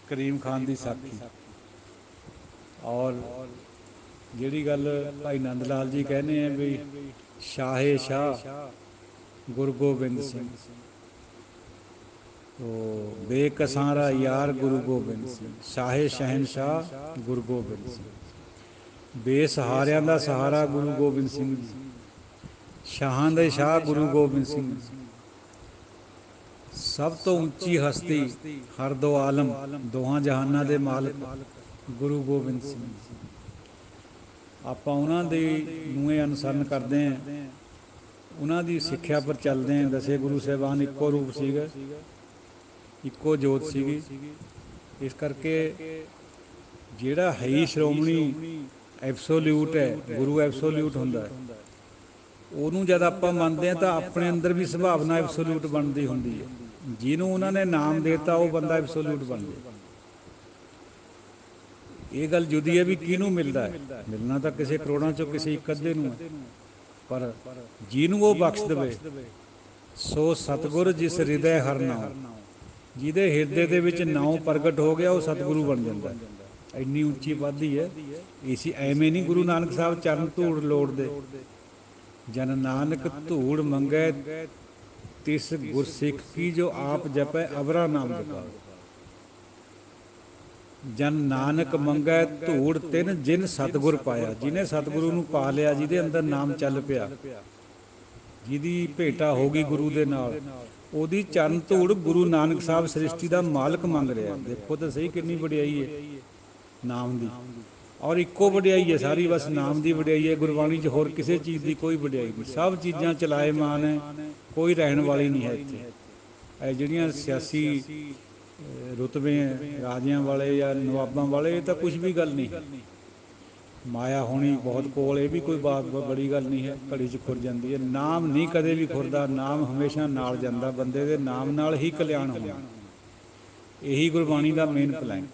ਕਰੀਮ ਖਾਨ ਦੀ ਸਾਖੀ। ਔਰ ਜਿਹੜੀ ਗੱਲ ਭਾਈ ਨੰਦ ਲਾਲ ਜੀ ਕਹਿੰਦੇ ਆ ਵੀ ਸ਼ਾਹੇ ਸ਼ਾਹ ਗੁਰੂ ਗੋਬਿੰਦ ਸਿੰਘ, ਤੋ ਬੇਕਸਾਰਾ ਯਾਰ ਗੁਰੂ ਗੋਬਿੰਦ ਸਿੰਘ, ਸ਼ਾਹੇ ਸ਼ਹਿਨਸ਼ਾਹ ਗੁਰੂ ਗੋਬਿੰਦ ਸਿੰਘ, ਬੇਸਹਾਰਿਆਂ ਦਾ ਸਹਾਰਾ ਗੁਰੂ ਗੋਬਿੰਦ ਸਿੰਘ ਜੀ, ਸ਼ਾਹਾਂ ਦੇ ਸ਼ਾਹ ਗੁਰੂ ਗੋਬਿੰਦ ਸਿੰਘ ਜੀ, ਸਭ ਤੋਂ ਉੱਚੀ ਹਸਤੀ ਹਰ ਦੋ ਆਲਮ, ਦੋਹਾਂ ਜਹਾਨਾਂ ਦੇ ਮਾਲਕ ਗੁਰੂ ਗੋਬਿੰਦ ਸਿੰਘ ਜੀ। ਆਪਾਂ ਉਹਨਾਂ ਦੇ ਨੂੰ ਇਹ ਅਨੁਸਰਨ ਕਰਦੇ ਹਾਂ, ਉਹਨਾਂ ਦੀ ਸਿੱਖਿਆ ਪਰ ਚੱਲਦੇ ਹਾਂ। ਦਸੇ ਗੁਰੂ ਸਾਹਿਬਾਨ ਇੱਕੋ ਰੂਪ ਸੀਗੇ, ਇੱਕੋ ਜੋਤ ਸੀਗੀ। ਇਸ ਕਰਕੇ ਜਿਹੜਾ ਹੈ ਹੀ ਸ਼੍ਰੋਮਣੀ ਐਬਸੋਲਿਊਟ ਹੈ, ਗੁਰੂ ਐਬਸੋਲਿਊਟ ਹੁੰਦਾ, ਉਹਨੂੰ ਜਦ ਆਪਾਂ ਮੰਨਦੇ ਹਾਂ ਤਾਂ ਆਪਣੇ ਅੰਦਰ ਵੀ ਸੁਭਾਵਨਾ ਐਬਸੋਲਿਊਟ ਬਣਦੀ ਹੁੰਦੀ ਹੈ। ਜਿਹਨੂੰ ਉਹਨਾਂ ਨੇ ਨਾਮ ਦੇਤਾ ਉਹ ਬੰਦਾ ਐਬਸੋਲਿਊਟ ਬਣ ਜਾਏ। ਇਹ ਗੱਲ ਜੁਦੀ ਹੈ ਵੀ ਕਿਹਨੂੰ ਮਿਲਦਾ ਹੈ, ਮਿਲਣਾ ਤਾਂ ਕਿਸੇ ਕਰੋੜਾਂ 'ਚੋਂ ਕਿਸੇ ਇੱਕ ਅੱਧੇ ਨੂੰ ਹੈ, ਪਰ ਜਿਹਨੂੰ ਉਹ ਬਖਸ਼ ਦੇਵੇ ਸੋ ਸਤਿਗੁਰ ਜਿਸ ਹਿਰਦੈ ਹਰਿ ਨਾਉ, ਜਿਹਦੇ ਹਿਰਦੇ ਦੇ ਵਿੱਚ ਨਾਉ ਪ੍ਰਗਟ ਹੋ ਗਿਆ ਉਹ ਸਤਿਗੁਰੂ ਬਣ ਜਾਂਦਾ। ਇੰਨੀ ਉੱਚੀ ਵਾਧੀ ਹੈ। ਇਸੀ ਐਵੇਂ ਨਹੀਂ ਗੁਰੂ ਨਾਨਕ ਸਾਹਿਬ ਚਰਨ ਧੂੜ ਲੋੜਦੇ, ਜਨ ਨਾਨਕ ਧੂੜ ਮੰਗੈ ਤਿਸ ਗੁਰਸਿੱਖ ਕੀ ਜੋ ਆਪ ਜਪੈ ਅਵਰਾ ਨਾਮ ਜਪਾਵੇ। ਜਨ ਨਾਨਕ ਮੰਗੈ ਧੂੜ ਤਿਨ ਜਿਨ ਸਤਿਗੁਰ ਪਾਇਆ, ਜਿਹਨੇ ਸਤਿਗੁਰੂ ਨੂੰ ਪਾ ਲਿਆ, ਜਿਹਦੇ ਅੰਦਰ ਨਾਮ ਚੱਲ ਪਿਆ, ਜਿਹਦੀ ਭੇਟਾ ਹੋ ਗਈ ਗੁਰੂ ਦੇ ਨਾਲ, ਉਹਦੀ ਚਰਨ ਧੂੜ ਗੁਰੂ ਨਾਨਕ ਸਾਹਿਬ ਸ੍ਰਿਸ਼ਟੀ ਦਾ ਮਾਲਕ ਮੰਗ ਰਿਹਾ। ਦੇਖੋ ਤਾਂ ਸਹੀ ਕਿੰਨੀ ਵਡਿਆਈ ਹੈ ਨਾਮ ਦੀ, ਔਰ ਇੱਕੋ ਵਡਿਆਈ ਹੈ ਸਾਰੀ, ਬਸ ਨਾਮ ਦੀ ਵਡਿਆਈ ਹੈ ਗੁਰਬਾਣੀ 'ਚ, ਹੋਰ ਕਿਸੇ ਚੀਜ਼ ਦੀ ਕੋਈ ਵਡਿਆਈ ਨਹੀਂ। ਸਭ ਚੀਜ਼ਾਂ ਚਲਾਏਮਾਨ ਹੈ, ਕੋਈ ਰਹਿਣ ਵਾਲੀ ਨਹੀਂ ਹੈ ਇੱਥੇ। ਇਹ ਜਿਹੜੀਆਂ ਸਿਆਸੀ ਰੁਤਬੇ ਰਾਜਿਆਂ ਵਾਲੇ ਜਾਂ ਨਵਾਬਾਂ ਵਾਲੇ, ਇਹ ਤਾਂ ਕੁਛ ਵੀ ਗੱਲ ਨਹੀਂ ਹੈ। ਮਾਇਆ ਹੋਣੀ ਬਹੁਤ ਕੋਲ, ਇਹ ਵੀ ਕੋਈ ਬੜੀ ਗੱਲ ਨਹੀਂ ਹੈ, ਘੜੀ 'ਚ ਖੁਰ ਜਾਂਦੀ ਹੈ। ਨਾਮ ਨਹੀਂ ਕਦੇ ਵੀ ਖੁਰਦਾ, ਨਾਮ ਹਮੇਸ਼ਾ ਨਾਲ ਜਾਂਦਾ, ਬੰਦੇ ਦੇ ਨਾਮ ਨਾਲ ਹੀ ਕਲਿਆਣ ਹੋਣਾ। यही गुरबाणी का मेन प्लैंक।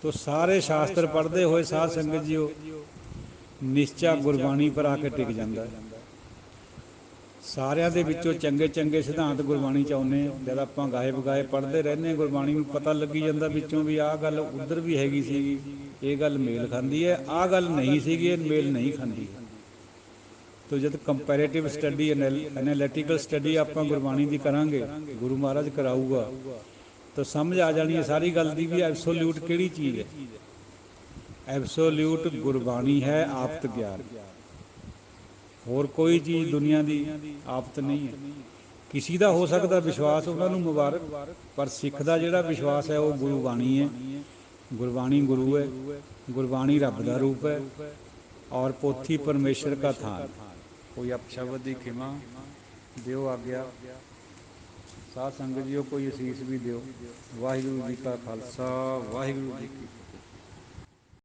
तो सारे शास्त्र पढ़ते हुए साध संगत जीओ निश्चा गुरबाणी पर आके टिक जाता है। ਸਾਰਿਆਂ ਦੇ ਵਿੱਚੋਂ ਚੰਗੇ ਚੰਗੇ ਸਿਧਾਂਤ ਗੁਰਬਾਣੀ 'ਚ ਆਉਂਦੇ। ਜਦ ਆਪਾਂ ਗਾਏ ਬਗਾਏ ਪੜ੍ਹਦੇ ਰਹਿੰਦੇ ਗੁਰਬਾਣੀ ਨੂੰ ਪਤਾ ਲੱਗੀ ਜਾਂਦਾ ਵਿੱਚੋਂ ਵੀ ਆਹ ਗੱਲ ਉੱਧਰ ਵੀ ਹੈਗੀ ਸੀਗੀ, ਇਹ ਗੱਲ ਮੇਲ ਖਾਂਦੀ ਹੈ, ਆਹ ਗੱਲ ਨਹੀਂ ਸੀਗੀ, ਇਹ ਮੇਲ ਨਹੀਂ ਖਾਂਦੀ। ਤੋ ਜਦ ਕੰਪੈਰੇਟਿਵ ਸਟੱਡੀ ਐਨਾਲਿਟੀਕਲ ਸਟੱਡੀ ਆਪਾਂ ਗੁਰਬਾਣੀ ਦੀ ਕਰਾਂਗੇ, ਗੁਰੂ ਮਹਾਰਾਜ ਕਰਾਊਗਾ, ਤਾਂ ਸਮਝ ਆ ਜਾਣੀ ਹੈ ਸਾਰੀ ਗੱਲ ਦੀ ਵੀ ਐਬਸੋਲਿਊਟ ਕਿਹੜੀ ਚੀਜ਼ ਹੈ। ਐਬਸੋਲਿਊਟ ਗੁਰਬਾਣੀ ਹੈ, ਆਪਤ ਗਿਆਨ। ਹੋਰ ਕੋਈ ਚੀਜ਼ ਦੁਨੀਆ ਦੀ ਆਫਤ ਨਹੀਂ ਹੈ। ਕਿਸੇ ਦਾ ਹੋ ਸਕਦਾ ਵਿਸ਼ਵਾਸ, ਉਹਨਾਂ ਨੂੰ ਮੁਬਾਰਕ, ਪਰ ਸਿੱਖ ਦਾ ਜਿਹੜਾ ਵਿਸ਼ਵਾਸ ਹੈ ਉਹ ਗੁਰੂ ਬਾਣੀ ਹੈ। ਗੁਰਬਾਣੀ ਗੁਰੂ ਹੈ, ਗੁਰਬਾਣੀ ਰੱਬ ਦਾ ਰੂਪ ਹੈ, ਔਰ ਪੋਥੀ ਪਰਮੇਸ਼ਰ का थान। कोई अपशब्द की खिमा दिओ आग्या। साध संगत जीओ कोई असीस भी दिओ। वाहिगुरू जी का खालसा, वाहिगुरू जी की